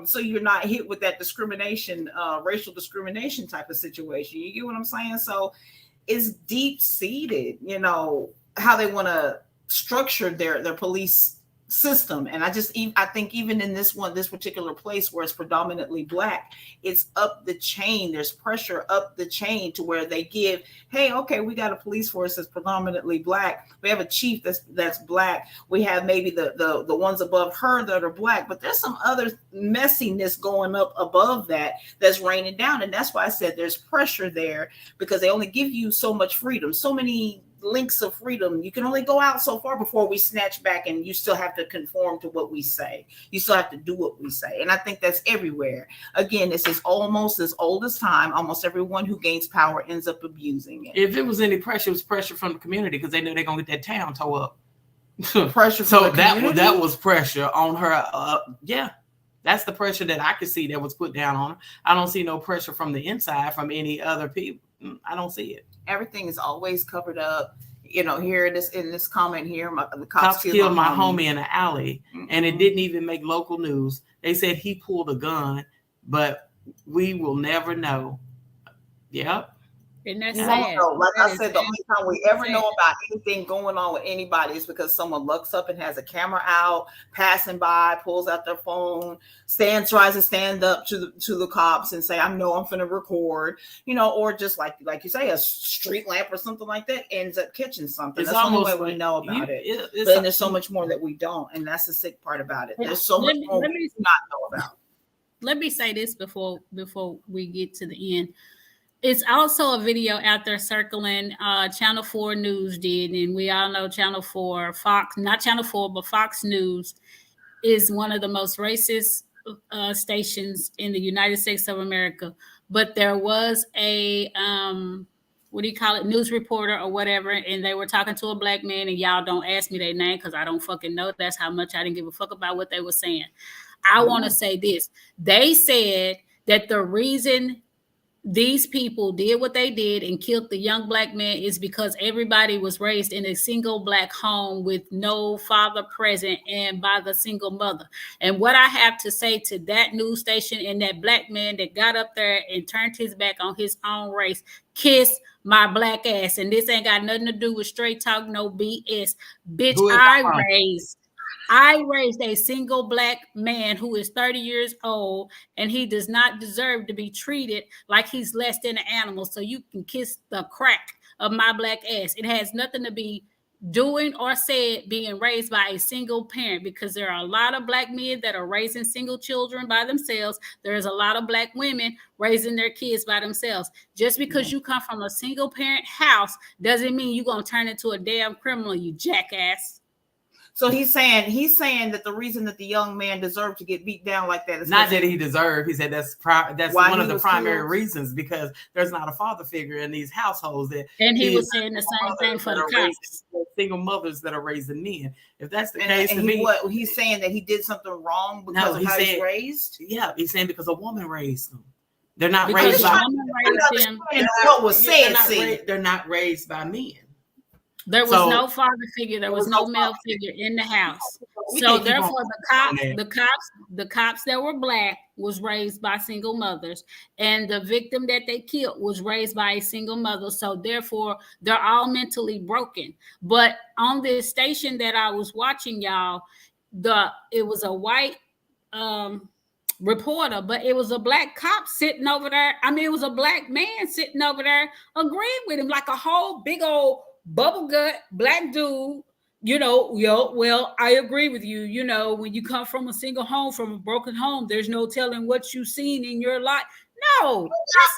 S3: So you're not hit with that discrimination, racial discrimination type of situation. You get what I'm saying? So it's deep seated, you know, how they want to structure their police system. And I think even in this particular place where it's predominantly black, it's up the chain. There's pressure up the chain to where they give, hey, okay, we got a police force that's predominantly black. We have a chief that's black. We have maybe the ones above her that are black, but there's some other messiness going up above that's raining down. And that's why I said there's pressure there, because they only give you so much freedom, so many links of freedom. You can only go out so far before we snatch back, and you still have to conform to what we say. You still have to do what we say. And I think that's everywhere. Again, this is almost as old as time. Almost everyone who gains power ends up abusing it.
S1: If it was any pressure, it was pressure from the community, because they knew they're going to get that town tore up.
S3: Pressure from the community?
S1: that was pressure on her. Yeah. That's the pressure that I could see that was put down on her. I don't see no pressure from the inside from any other people. I don't see it.
S3: Everything is always covered up. You know, here in this comment here, the
S1: cops killed my homie in the alley, and it didn't even make local news. They said he pulled a gun, but we will never know. Yep.
S2: And that's sad.
S3: Like I said, the only time we ever know about anything going on with anybody is because someone looks up and has a camera out, passing by, pulls out their phone, tries to stand up to the cops and say, I'm going to record, you know, or just like you say, a street lamp or something like that ends up catching something.
S1: It's
S3: that's the only way
S1: like
S3: we know about it. But there's so much more that we don't, and that's the sick part about it. There's so much more we do not know about.
S2: Let me say this before we get to the end. It's also a video out there circling. Channel 4 News did, and we all know Channel 4, Fox, not Channel 4, but Fox News is one of the most racist stations in the United States of America. But there was a news reporter or whatever, and they were talking to a black man, and y'all don't ask me their name because I don't fucking know. That's how much I didn't give a fuck about what they were saying. I want to say this. They said that the reason these people did what they did and killed the young black man is because everybody was raised in a single black home with no father present and by the single mother. And what I have to say to that news station and that black man that got up there and turned his back on his own race, kiss my black ass. And this ain't got nothing to do with straight talk, no BS. Bitch, I raised I raised a single black man who is 30 years old, and he does not deserve to be treated like he's less than an animal. So you can kiss the crack of my black ass. It has nothing to be doing or said being raised by a single parent, because there are a lot of black men that are raising single children by themselves. There's a lot of black women raising their kids by themselves. Just because you come from a single parent house doesn't mean you're going to turn into a damn criminal, you jackass.
S3: So he's saying that the reason that the young man deserved to get beat down like that is
S1: not that he deserved. He said that's one of the primary reasons, because there's not a father figure in these households.
S2: And he was saying the same thing for the cops.
S1: Single mothers that are raising men. If that's the
S3: case,
S1: and
S3: he's saying that he did something wrong because of how he's raised.
S1: Yeah, he's saying because a woman raised them. They're not raised by
S3: them. What was said?
S1: They're not raised by men.
S2: There was no father figure. There was no male figure in the house. So therefore, the cops that were black was raised by single mothers, and the victim that they killed was raised by a single mother. So therefore, they're all mentally broken. But on this station that I was watching, y'all, it was a white reporter, but it was a black cop sitting over there. I mean, it was a black man sitting over there agreeing with him, like a whole big old bubble gut black dude. Well, I agree with you. When you come from a single home, from a broken home, there's no telling what you've seen in your life. No,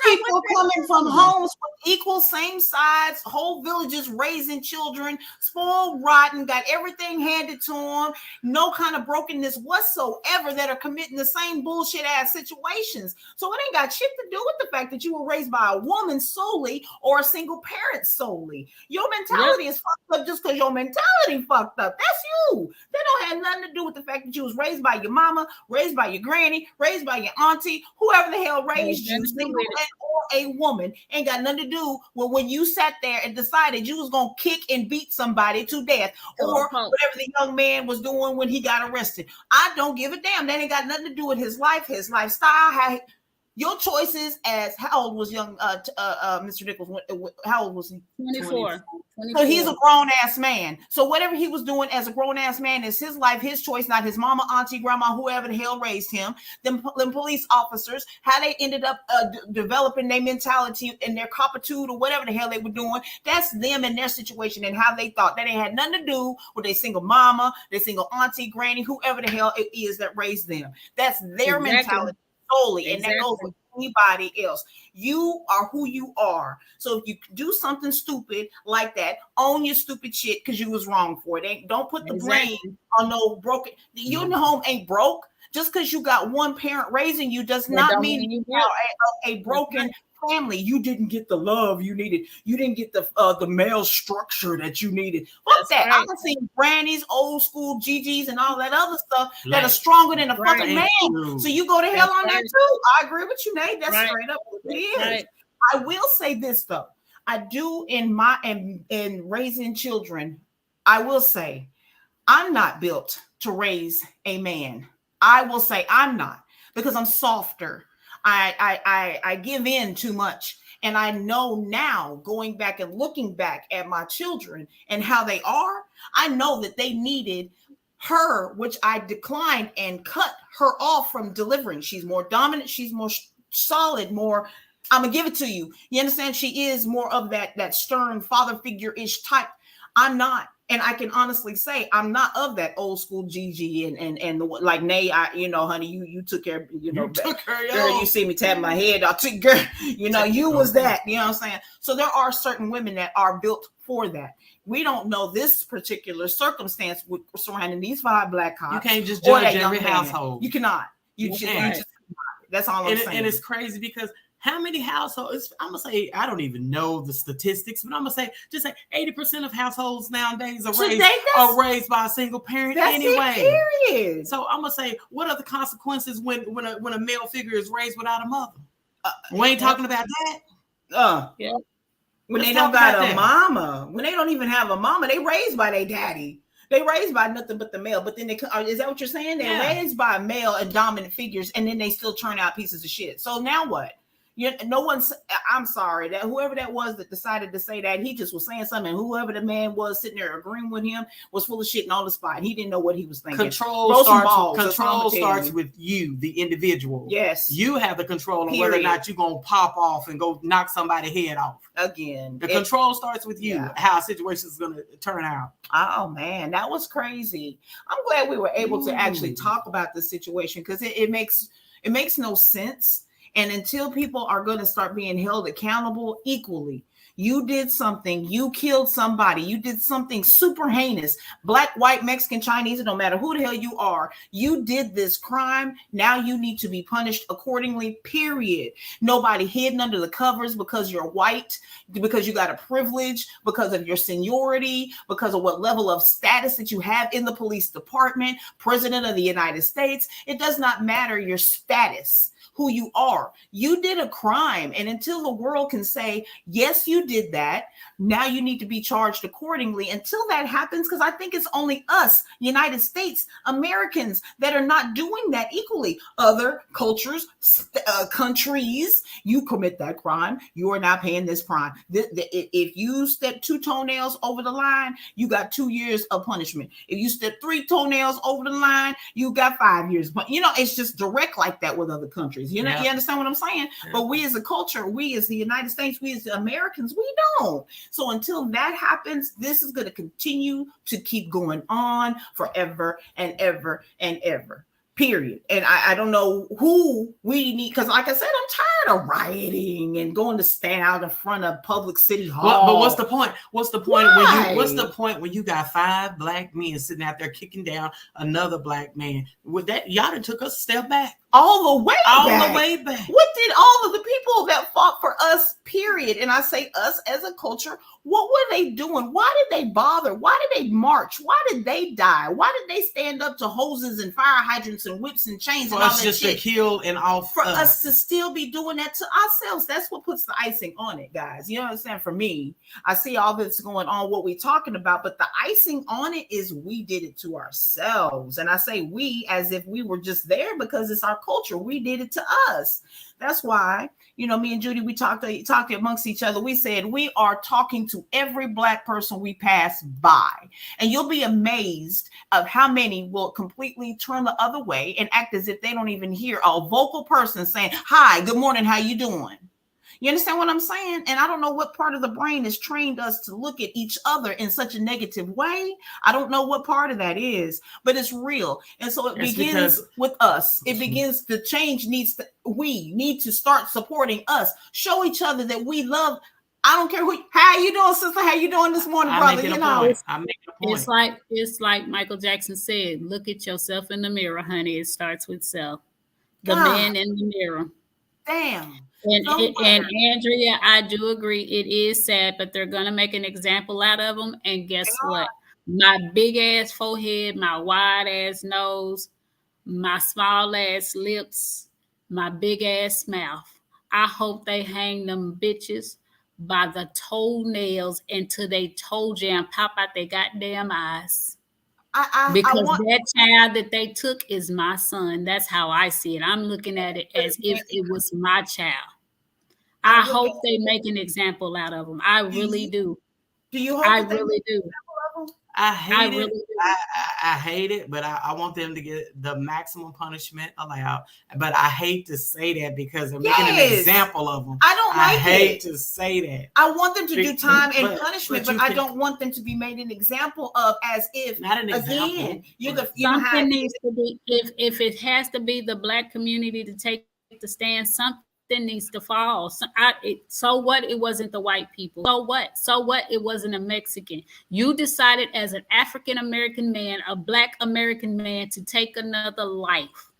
S3: people coming from homes with equal, same sides, whole villages raising children, spoiled, rotten, got everything handed to them, no kind of brokenness whatsoever, that are committing the same bullshit ass situations. So it ain't got shit to do with the fact that you were raised by a woman solely or a single parent solely. Your mentality is fucked up just because your mentality fucked up. That's you. That don't have nothing to do with the fact that you was raised by your mama, raised by your granny, raised by your auntie, whoever the hell raised you, single or a woman. Ain't got nothing to do with when you sat there and decided you was gonna kick and beat somebody to death, or whatever the young man was doing when he got arrested. I don't give a damn. That ain't got nothing to do with his life, his lifestyle. Your choices as how old was young Mr. Nichols? How old was he?
S2: 24.
S3: So he's a grown ass man. So whatever he was doing as a grown ass man is his life, his choice, not his mama, auntie, grandma, whoever the hell raised him. Them police officers, how they ended up developing their mentality and their copitude or whatever the hell they were doing. That's them and their situation and how they thought. That ain't had nothing to do with their single mama, their single auntie, granny, whoever the hell it is that raised them. That's their mentality solely, and that goes with anybody else. You are who you are. So if you do something stupid like that, own your stupid shit because you was wrong for it. Don't put the blame on no broken. Your home ain't broke. Just because you got one parent raising you does not mean you are a broken family. You didn't get the love you needed. You didn't get the male structure that you needed. Fuck that. Right. I've seen grannies, old school GGs, and all that other stuff that are stronger than a fucking man. So you go to hell on that too. I agree with you, Nate. That's straight up what it is. Right. I will say this though. I do in raising children. I will say I'm not built to raise a man. I will say I'm not, because I'm softer. I give in too much. And I know now, going back and looking back at my children and how they are, I know that they needed her, which I declined and cut her off from delivering. She's more dominant. She's more solid, more, I'm going to give it to you. You understand? She is more of that stern father figure-ish type. I'm not. And I can honestly say I'm not of that old school GG and the, like Nae, honey, you took care, took her, girl, you see me tapping my head. I took girl, you was that, you know what I'm saying? So there are certain women that are built for that. We don't know this particular circumstance surrounding these 5 black cops.
S1: You can't just judge every household.
S3: You cannot. You just cannot. That's all I'm saying.
S1: And it's crazy because how many households? I'm gonna say I don't even know the statistics, but I'm gonna say just like 80% of households nowadays are raised by a single parent anyway.
S3: Period.
S1: So I'm gonna say, what are the consequences when a male figure is raised without a mother? We ain't talking about that.
S3: Yeah. When they don't got a mama, when they don't even have a mama, they raised by their daddy. They raised by nothing but the male. But then is that what you're saying? They're raised by male and dominant figures, and then they still turn out pieces of shit. So now what? No one's. I'm sorry that whoever that was that decided to say that, he just was saying something. And whoever the man was sitting there agreeing with him was full of shit and on the spot. He didn't know what he was thinking.
S1: Control starts with you, the individual.
S3: Yes,
S1: you have the control of whether or not you're gonna pop off and go knock somebody's head off.
S3: Again,
S1: the control starts with you. Yeah. How a situation is gonna turn out.
S3: Oh man, that was crazy. I'm glad we were able to actually talk about the situation, because it makes no sense. And until people are going to start being held accountable equally, you did something, you killed somebody, you did something super heinous, black, white, Mexican, Chinese, it don't matter who the hell you are, you did this crime. Now you need to be punished accordingly, period. Nobody hidden under the covers because you're white, because you got a privilege, because of your seniority, because of what level of status that you have in the police department, president of the United States. It does not matter your status, who you are. You did a crime, and until the world can say, yes, you did that, now you need to be charged accordingly. Until that happens, because I think it's only us, United States, Americans, that are not doing that equally. Other cultures, countries, you commit that crime, you are not paying this crime. If you step 2 toenails over the line, you got 2 years of punishment. If you step 3 toenails over the line, you got 5 years. But it's just direct like that with other countries. You understand what I'm saying? Yeah. But we as a culture, we as the United States, we as the Americans, we don't. So until that happens, this is going to continue to keep going on forever and ever and ever. Period. And I don't know who we need, because like I said, I'm tired of rioting and going to stand out in front of public city hall.
S1: But what's the point? What's the point when you got 5 black men sitting out there kicking down another black man? With that, y'all done took us a step back.
S3: All the way
S1: back.
S3: What did all of the people that fought for us, period, and I say us as a culture, what were they doing? Why did they bother? Why did they march? Why did they die? Why did they stand up to hoses and fire hydrants and whips and chains
S1: for
S3: and all
S1: us
S3: that
S1: just
S3: shit?
S1: To kill and off
S3: for us to still be doing that to ourselves? That's what puts the icing on it, guys. You understand? For me, I see all this going on, what we're talking about, but the icing on it is we did it to ourselves. And I say we as if we were just there because it's our culture. We did it to us. That's why, me and Judy, we talked amongst each other. We said we are talking to every black person we pass by. And you'll be amazed of how many will completely turn the other way and act as if they don't even hear a vocal person saying, hi, good morning, how you doing? You understand what I'm saying? And I don't know what part of the brain has trained us to look at each other in such a negative way. I don't know what part of that is, but it's real. And so it begins with us. It begins, the change we need to start supporting us, show each other that we love. I don't care how you doing, sister, how you doing this morning, brother?
S1: I'm making a point.
S2: It's like Michael Jackson said, look at yourself in the mirror, honey. It starts with self. The man in the mirror.
S3: Damn.
S2: And Andrea, I do agree. It is sad, but they're going to make an example out of them. And guess what? My big ass forehead, my wide ass nose, my small ass lips, my big ass mouth. I hope they hang them bitches by the toenails until they toe jam pop out their goddamn eyes. Because that child that they took is my son. That's how I see it. I'm looking at it as if it was my child. I hope they make an example out of them. I really do.
S3: Do you hope?
S2: I really do.
S1: I hate it. I hate it, but I want them to get the maximum punishment allowed. But I hate to say that because they're making an example of them.
S3: I hate
S1: to say that.
S3: I want them to do time and punishment, but I don't want them to be made an example of as if.
S1: Not an example.
S2: Something needs to be. If it has to be the black community to take the stand, something needs to fall. So what? It wasn't the white people. So what? It wasn't a Mexican. You decided as an African American man, a black American man, to take another life.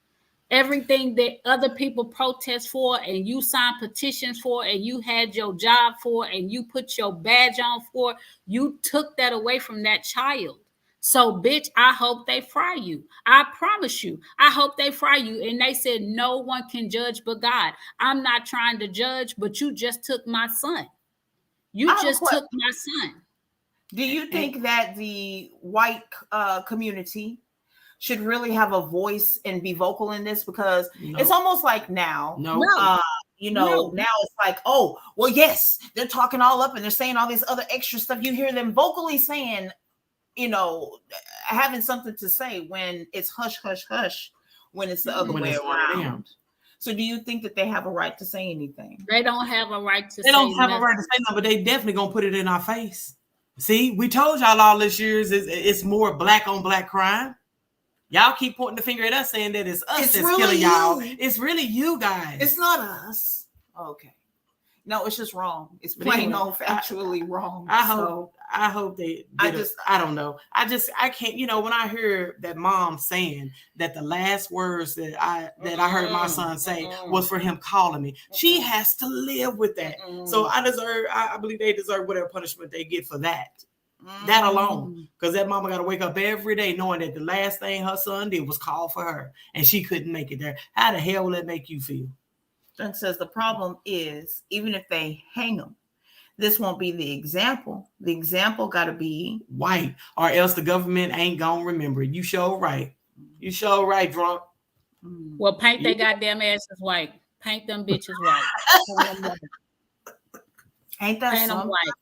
S2: Everything that other people protest for and you signed petitions for and you had your job for and you put your badge on for, you took that away from that child. So, bitch, I hope they fry you. I promise you. I hope they fry you. And they said, no one can judge but God. I'm not trying to judge, but you just took my son. You just took my son.
S3: Do you think that the white community should really have a voice and be vocal in this? Because it's almost like now, now it's like, oh, well, yes, they're talking all up and they're saying all this other extra stuff. You hear them vocally saying, having something to say when it's hush, hush, hush, when it's the other way around. So do you think that they have a right to say anything?
S2: They don't have a right to say
S1: They don't have a right to say nothing, but they definitely going to put it in our face. See, we told y'all all this years it's more black on black crime. Y'all keep pointing the finger at us saying that it's us that's killing y'all. It's really you guys.
S3: It's not us. Okay. No, it's just wrong. It's plain old factually wrong.
S1: I hope they I don't know. I can't, when I hear that mom saying that the last words that I heard my son say was for him calling me. She has to live with that. So I believe they deserve whatever punishment they get for that. That alone, because that mama got to wake up every day knowing that the last thing her son did was call for her and she couldn't make it there. How the hell will that make you feel?
S3: And says the problem is, even if they hang them, this won't be the example. The example got to be
S1: white, or else the government ain't gonna remember it. You sure right. You sure right, drunk.
S2: Well, paint their goddamn asses white. Paint them bitches white.
S3: Ain't that something? White.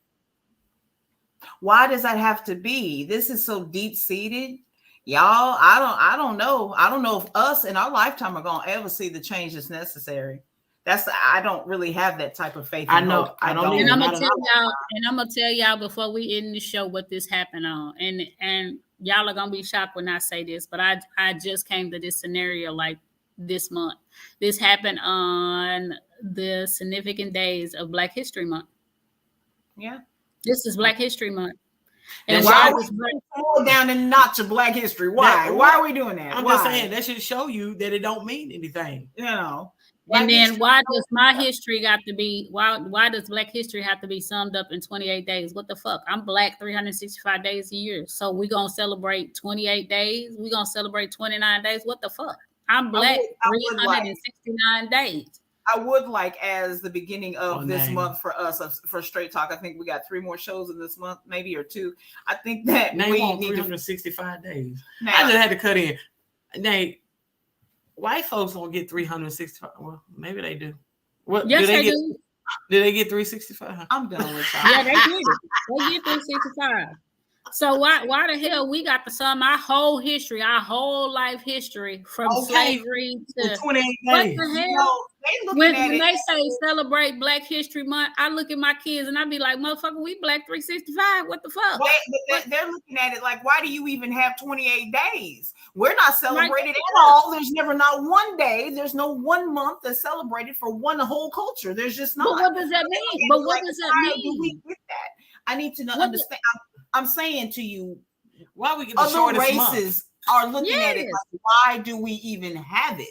S3: Why does that have to be? This is so deep seated, y'all. I don't know. I don't know if us in our lifetime are gonna ever see the change that's necessary. I don't really have that type of faith.
S1: I know. I don't.
S2: And I'm gonna tell y'all before we end the show what this happened on, and y'all are gonna be shocked when I say this, but I just came to this scenario like this month. This happened on the significant days of Black History Month.
S3: Yeah.
S2: This is Black History Month.
S3: And why are we down in notch of Black history? Why? Why are we doing that?
S1: I'm just saying that should show you that it don't mean anything.
S2: And then why does my history got to be? Why does Black history have to be summed up in 28 days? What the fuck? I'm Black 365 days a year. So we gonna celebrate 28 days? We gonna celebrate 29 days? What the fuck? I'm Black 369 days.
S3: I would like, as the beginning of this month for us, for Straight Talk, I think we got 3 more shows in this month, maybe, or 2. I think that we need
S1: 365 days. Now, I just had to cut in. Nate, white folks don't get 365. Well, maybe they do. What?
S2: Yes, they do.
S1: Did they get 365?
S3: I'm done with y'all.
S2: Yeah, they did it. They get 365. So why the hell we got to sum our whole history, our whole life history from slavery to
S1: 28 days?
S2: What the hell? When they say celebrate Black History Month, I look at my kids and I be like, motherfucker, we Black 365. What the fuck?
S3: They're looking at it like, why do you even have 28 days? We're not celebrated at all. There's never not one day. There's no 1 month that's celebrated for one whole culture. There's just not.
S2: But what does that mean? But what does that mean?
S3: Do we get that? I need to understand. I'm saying to you,
S1: why we get the
S3: other races are looking at it like, why do we even have it?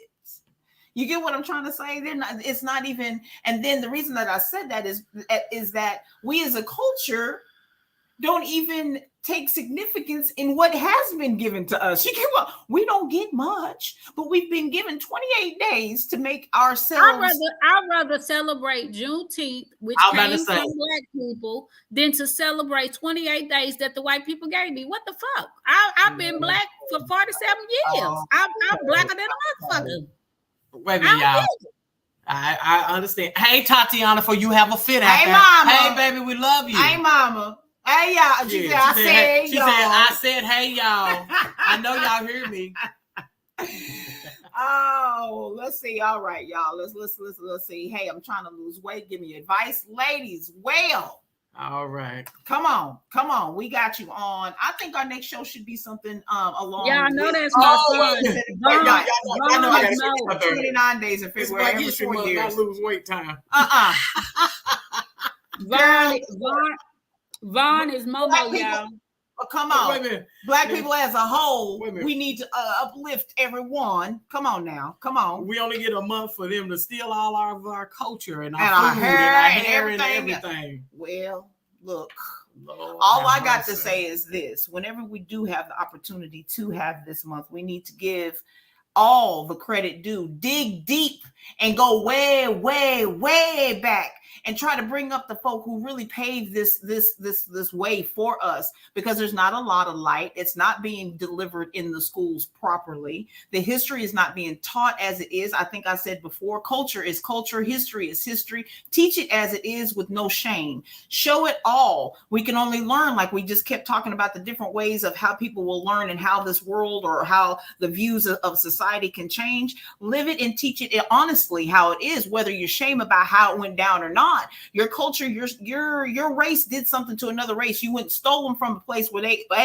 S3: You get what I'm trying to say? It's not even. And then the reason that I said that is that we as a culture don't even take significance in what has been given to us. You get what? We don't get much, but we've been given 28 days to make ourselves.
S2: I'd rather celebrate Juneteenth, which came from Black people, than to celebrate 28 days that the white people gave me. What the fuck? I've been Black for 47 years. I'm blacker than a motherfucker.
S1: Wait a minute, y'all. I understand. Hey, Tatiana, for you have a fit out there.
S3: Mama.
S1: Hey, baby, we love you.
S3: Hey, mama. Hey, y'all. She said,
S1: I said, hey, y'all. I know y'all hear me.
S3: Oh, let's see. All right, y'all. Let's see. Hey, I'm trying to lose weight. Give me advice. Ladies, well.
S1: All right.
S3: Come on. We got you on. I think our next show should be something along.
S2: Yeah, I know that's my son.
S3: I know I got 29 days in February. Every 4 years.
S1: Not lose weight time.
S2: Vaughn is Momo, y'all.
S3: Come on. Black people as a whole, we need to uplift everyone. Come on now. Come on.
S1: We only get a month for them to steal all of our culture and our food and everything.
S3: Well, look, all I got to say is this. Whenever we do have the opportunity to have this month, we need to give all the credit due. Dig deep and go way, way, way back and try to bring up the folk who really paved this way for us, because there's not a lot of light. It's not being delivered in the schools properly. The history is not being taught as it is. I think I said before, culture is culture, history is history. Teach it as it is with no shame. Show it all. We can only learn, like we just kept talking about, the different ways of how people will learn and how this world or how the views of society can change. Live it and teach it honestly how it is, whether you're ashamed about how it went down or not. Your culture, your race did something to another race. You went and stole them from a place where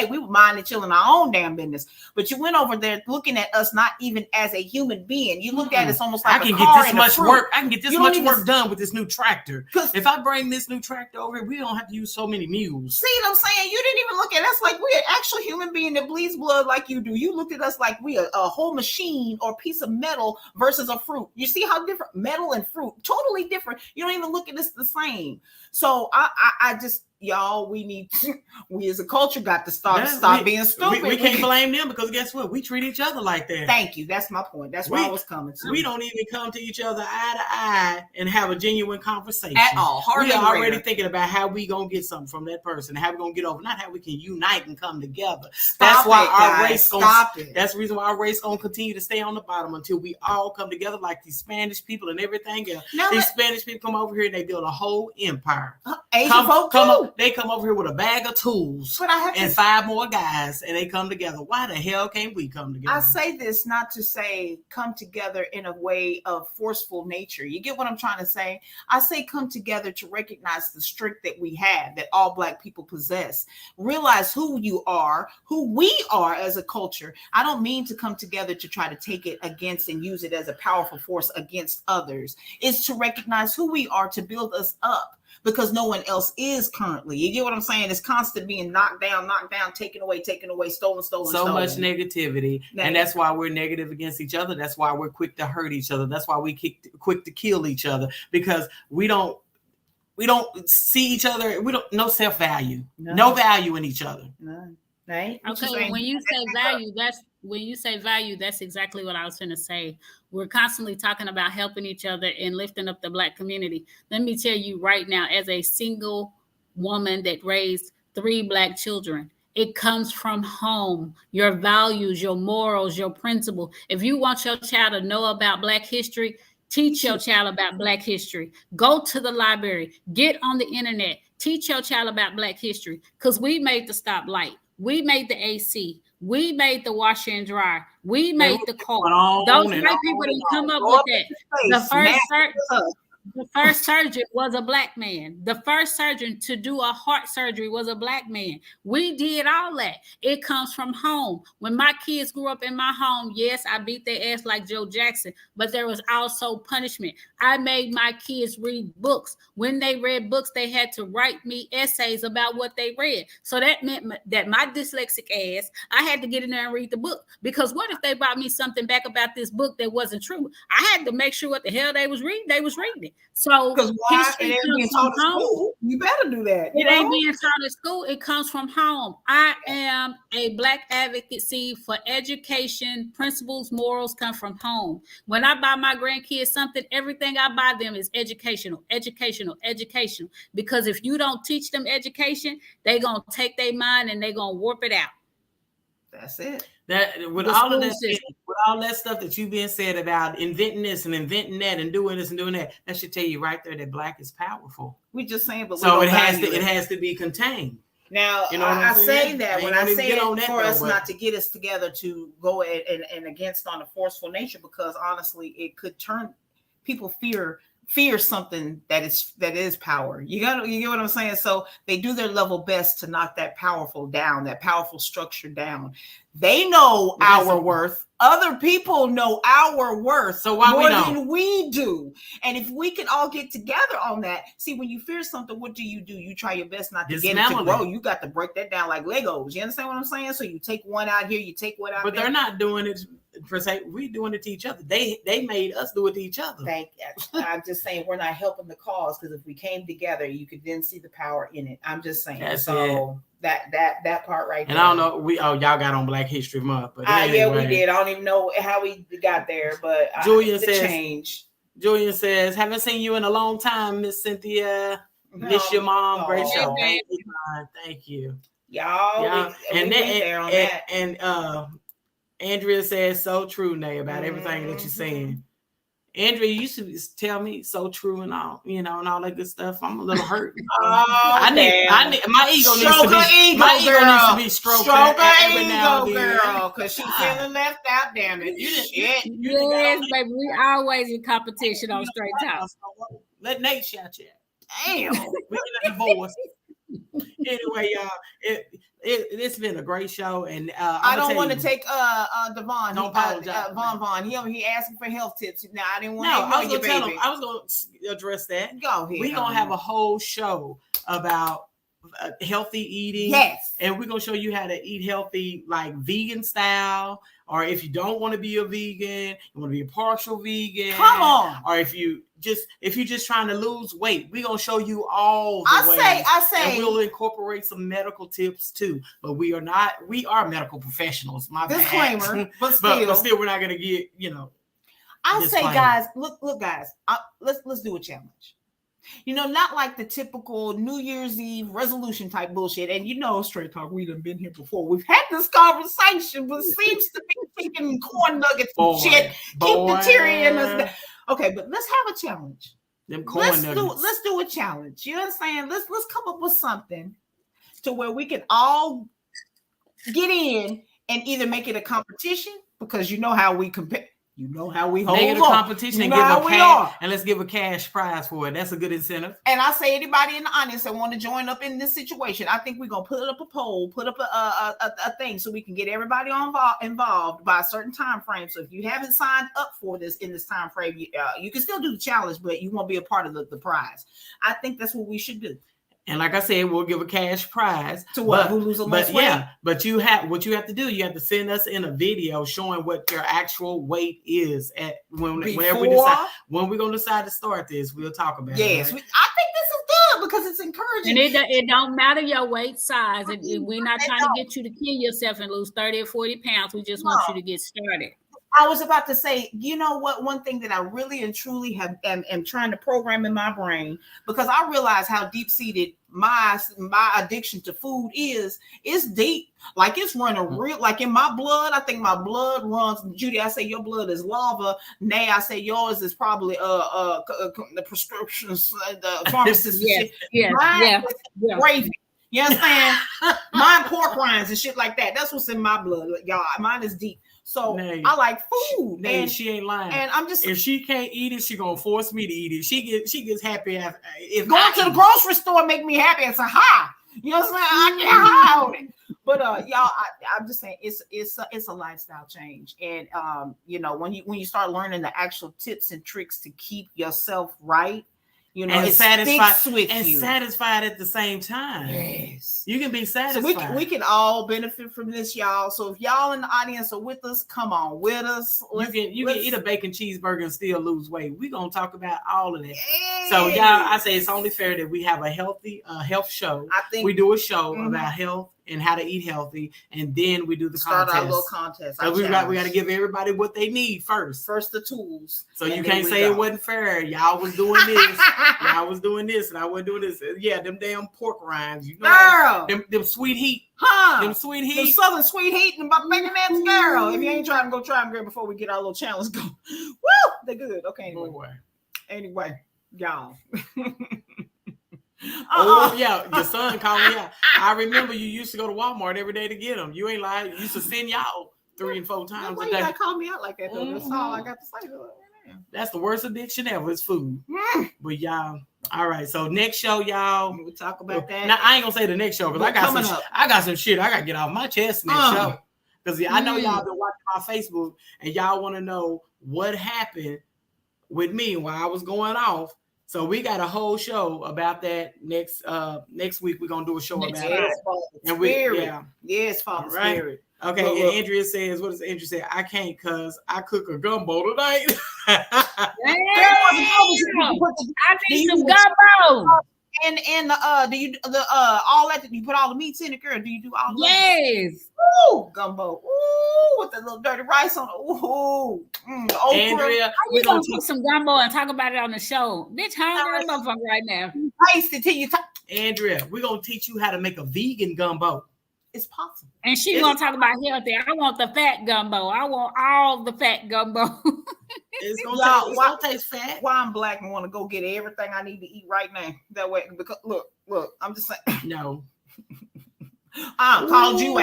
S3: we were minding chilling our own damn business. But you went over there looking at us not even as a human being. You looked at us almost like
S1: I can get this much work. I can get this much work done with this new tractor. If I bring this new tractor over here, we don't have to use so many mules.
S3: See what I'm saying? You didn't even look at us like we're an actual human being that bleeds blood like you do. You looked at us like we a whole machine or piece of metal versus a fruit. You see how different metal and fruit, totally different. You don't even look at us the same. So I just, y'all, we as a culture got to stop being stupid.
S1: We can't blame them, because guess what? We treat each other like that.
S3: Thank you. That's my point. That's where I was coming to.
S1: We don't even come to each other eye to eye and have a genuine conversation
S3: at all.
S1: We are already thinking about how we gonna get something from that person, how we gonna get over, not how we can unite and come together. That's why our race that's the reason why our race gonna continue to stay on the bottom until we all come together, like these Spanish people and everything else. These Spanish people come over here and they build a whole empire.
S3: Asian folk too.
S1: They come over here with a bag of tools and 5 more guys, and they come together. Why the hell can't we come together?
S3: I say this not to say come together in a way of forceful nature. You get what I'm trying to say? I say come together to recognize the strength that we have, that all Black people possess. Realize who you are, who we are as a culture. I don't mean to come together to try to take it against and use it as a powerful force against others. It's to recognize who we are, to build us up, because no one else is currently. You get what I'm saying? It's constant being knocked down, taken away, stolen. So
S1: much negativity. And that's why we're negative against each other. That's why we're quick to hurt each other. That's why we quick to kill each other, because we don't see each other. We don't, no self-value, no value in each other.
S3: None. Right?
S2: Okay, when you say value, that's exactly what I was going to say. We're constantly talking about helping each other and lifting up the Black community. Let me tell you right now, as a single woman that raised 3 Black children, it comes from home. Your values, your morals, your principle. If you want your child to know about Black history, teach your child about Black history. Go to the library, get on the internet, teach your child about Black history, because we made the stoplight. We made the AC. We made the washer and dryer. We made the car. Those Black people didn't come up with that. The first surgeon was a Black man. The first surgeon to do a heart surgery was a Black man. We did all that. It comes from home. When my kids grew up in my home, yes, I beat their ass like Joe Jackson, but there was also punishment. I made my kids read books. When they read books, they had to write me essays about what they read. So that meant that my dyslexic ass, I had to get in there and read the book, because what if they brought me something back about this book that wasn't true? I had to make sure what the hell they was reading it. So
S3: because why it ain't being taught at school? You better do that.
S2: It ain't being taught at school. It comes from home. I am a Black advocacy for education. Principles, morals come from home. When I buy my grandkids something, everything I buy them is educational. Because if you don't teach them education, they're going to take their mind and they're going to warp it out.
S3: That's it.
S1: That with all that stuff that you've been said about inventing this and inventing that and doing this and doing that should tell you right there that Black is powerful.
S3: We just saying, but
S1: so it has to be contained.
S3: Now, you know I say that when I say it for us not to get us together to go and against on a forceful nature, because honestly, it could turn people fear something that is power. You get what I'm saying? So they do their level best to knock that powerful structure down. They know our worth. Other people know our worth.
S1: So why
S3: more than we do. And if we can all get together on that, see, when you fear something, what do? You try your best not to get it to grow. You got to break that down like Legos. You understand what I'm saying? So you take one out here, you take one out there.
S1: But they're not doing it per se. We're doing it to each other. They made us do it to each other.
S3: I'm just saying we're not helping the cause, because if we came together, you could then see the power in it. I'm just saying. That's so. It. That part right there.
S1: And I don't know, y'all got on Black History Month, but anyway.
S3: Yeah, we did. I don't even know how we got there, but
S1: Julia says
S3: change.
S1: Julian says, haven't seen you in a long time, Miss Cynthia. Miss your mom. Great show. Thank you.
S3: Y'all.
S1: And Andrea says so true, Nae, about everything that you're saying. Andrea used to tell me so true and all, and all that good stuff. I'm a little hurt. My ego needs to be stroked.
S3: Stroke her ego, girl, because she's feeling left out. Damn it!
S2: Yes, baby. We always in competition on Straight Talk.
S1: Let Nate shout you.
S3: Damn,
S1: we get a divorce. Anyway, y'all, it's been a great show, and
S3: I don't want to take Devon.
S1: Don't apologize.
S3: Vaughn. He asking for health tips. Now I didn't want to.
S1: I was gonna tell him. I was gonna address that.
S3: Go ahead.
S1: We're gonna have a whole show about healthy eating.
S3: Yes,
S1: and we're gonna show you how to eat healthy, like vegan style. Or if you don't want to be a vegan, you want to be a partial vegan.
S3: Come on.
S1: Or if you're just trying to lose weight, we're gonna show you all the ways.
S3: I say,
S1: and we'll incorporate some medical tips too. But we are medical professionals. My
S3: disclaimer,
S1: but still, we're not gonna get
S3: I say, guys, look, guys, let's do a challenge. Not like the typical New Year's Eve resolution type bullshit. And Straight Talk, we done been here before. We've had this conversation, but it seems to be chicken corn nuggets and shit. Keep the teary in us. Okay, but let's have a challenge. Let's do a challenge. You understand? Let's come up with something to where we can all get in and either make it a competition, because you know how we compare. You know how we hold
S1: a competition and let's give a cash prize for it. That's a good incentive.
S3: And I say, anybody in the audience that want to join up in this situation, I think we're gonna put up a poll, put up a thing, so we can get everybody involved by a certain time frame. So if you haven't signed up for this in this time frame, you can still do the challenge, but you won't be a part of the prize. I think that's what we should do.
S1: And like I said, we'll give a cash prize
S3: to what? Who loses the most weight?
S1: Yeah, but what you have to do, you have to send us in a video showing what your actual weight is at when we're gonna decide to start this. We'll talk about it.
S3: Yes, right? I think this is good because it's encouraging.
S2: And it don't matter your weight size. We're not trying to get you to kill yourself and lose 30 or 40 pounds. We just want you to get started.
S3: I was about to say, you know what? One thing that I really and truly am trying to program in my brain, because I realize how deep-seated my addiction to food is. It's deep. Like it's running real, like in my blood. I think my blood runs. Judy, I say your blood is lava. Nae, I say yours is probably the prescriptions, the pharmacist.
S2: Yeah.
S3: Gravy. You understand? Mine pork rinds and shit like that. That's what's in my blood, y'all. Mine is deep. So I like food.
S1: And she ain't lying.
S3: And I'm just,
S1: if she can't eat it, she gonna force me to eat it. She gets happy if
S3: going to the grocery store make me happy. It's a high. You know what I'm saying? I get high on it. But y'all, I'm just saying it's a lifestyle change. And when you start learning the actual tips and tricks to keep yourself right,
S1: and satisfied at the same time.
S3: Yes,
S1: you can be satisfied.
S3: So we can all benefit from this, y'all. So if y'all in the audience are with us, come on with us.
S1: You can eat a bacon cheeseburger and still lose weight. We're gonna talk about all of that. Yes. So y'all, I say it's only fair that we have a health show. I think we do a show about health and how to eat healthy, and then we do the contest.
S3: Our little contest.
S1: So we got to give everybody what they need first.
S3: First the tools.
S1: So you can't say it wasn't fair. Y'all was doing this. Y'all was doing this, and I wasn't doing this. Yeah, them damn pork rinds.
S3: Girl.
S1: Them sweet heat. Them sweet heat.
S3: Them southern sweet heat and about making that girl. If you ain't trying to go try them, girl, before we get our little challenge going. Woo! They're good. Okay, anyway, y'all.
S1: Oh yeah, your son called me out. I remember you used to go to Walmart every day to get them. You ain't lying. You used to send y'all 3 and 4 times a day.
S3: You call me out like that though. That's all I got to say.
S1: That's the worst addiction ever. It's food. But y'all, all right. So next show, y'all,
S3: we'll talk about that.
S1: Now I ain't gonna say the next show because I got some shit I got to get off my chest next show. Because I know y'all been watching my Facebook and y'all want to know what happened with me while I was going off. So we got a whole show about that next week. We're gonna do a show about that.
S3: Yes, Father Spirit.
S1: Okay, and Andrea says, what does Andrea say? I can't cause I cook a gumbo tonight.
S2: I need some gumbo.
S3: And do you all that you put all the meats in it, girl? Do you do all that?
S2: Yes.
S3: Ooh, gumbo. Ooh, with the little dirty rice on it. Ooh, okra.
S1: Andrea,
S2: How you gonna cook some gumbo and talk about it on the show? Bitch, hungry motherfucker right now.
S3: Taste it till you
S1: Andrea, we're gonna teach you how to make a vegan gumbo.
S3: It's possible.
S2: And she gonna talk about healthy. I want the fat gumbo. I want all the fat gumbo.
S1: It's gonna taste fat.
S3: Why I'm black and want to go get everything I need to eat right now. That way, because look, I'm just saying.
S1: No.
S3: Called you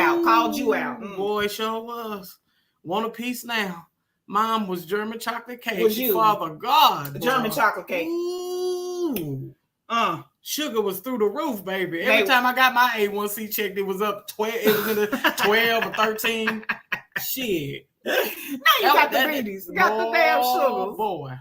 S3: out.
S1: Boy, sure was. Want a piece now. Mom was German chocolate cake.
S3: Was you?
S1: Father God.
S3: German chocolate cake.
S1: Ooh. Sugar was through the roof, baby. Every time I got my A1C checked, it was up 12. It was in the 12 or 13. Shit.
S3: Now you got the babies. You got the damn sugar.
S1: Boy.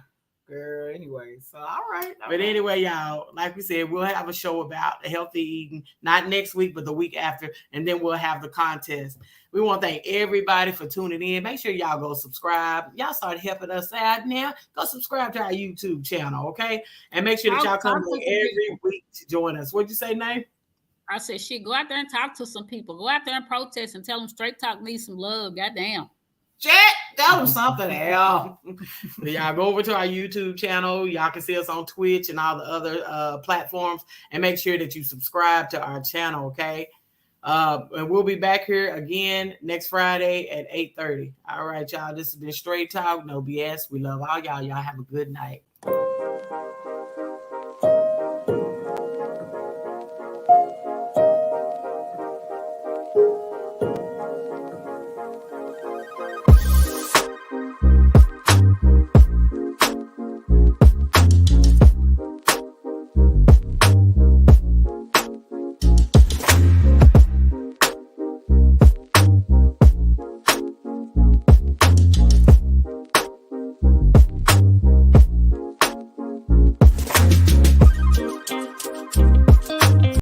S3: Girl, anyway. So, all right.
S1: But anyway, y'all, like we said, we'll have a show about healthy eating, not next week, but the week after. And then we'll have the contest. We want to thank everybody for tuning in. Make sure y'all go subscribe. Y'all start helping us out now. Go subscribe to our YouTube channel, okay? And make sure that y'all come every week to join us. What'd you say, Nae?
S2: I said, shit, go out there and talk to some people. Go out there and protest and tell them Straight Talk needs some love. Goddamn.
S3: Chat, that was something else.
S1: Y'all go over to our YouTube channel. Y'all can see us on Twitch and all the other platforms. And make sure that you subscribe to our channel, okay? And we'll be back here again next Friday at 8:30. All right, y'all. This has been Straight Talk, no BS. We love all y'all. Y'all have a good night.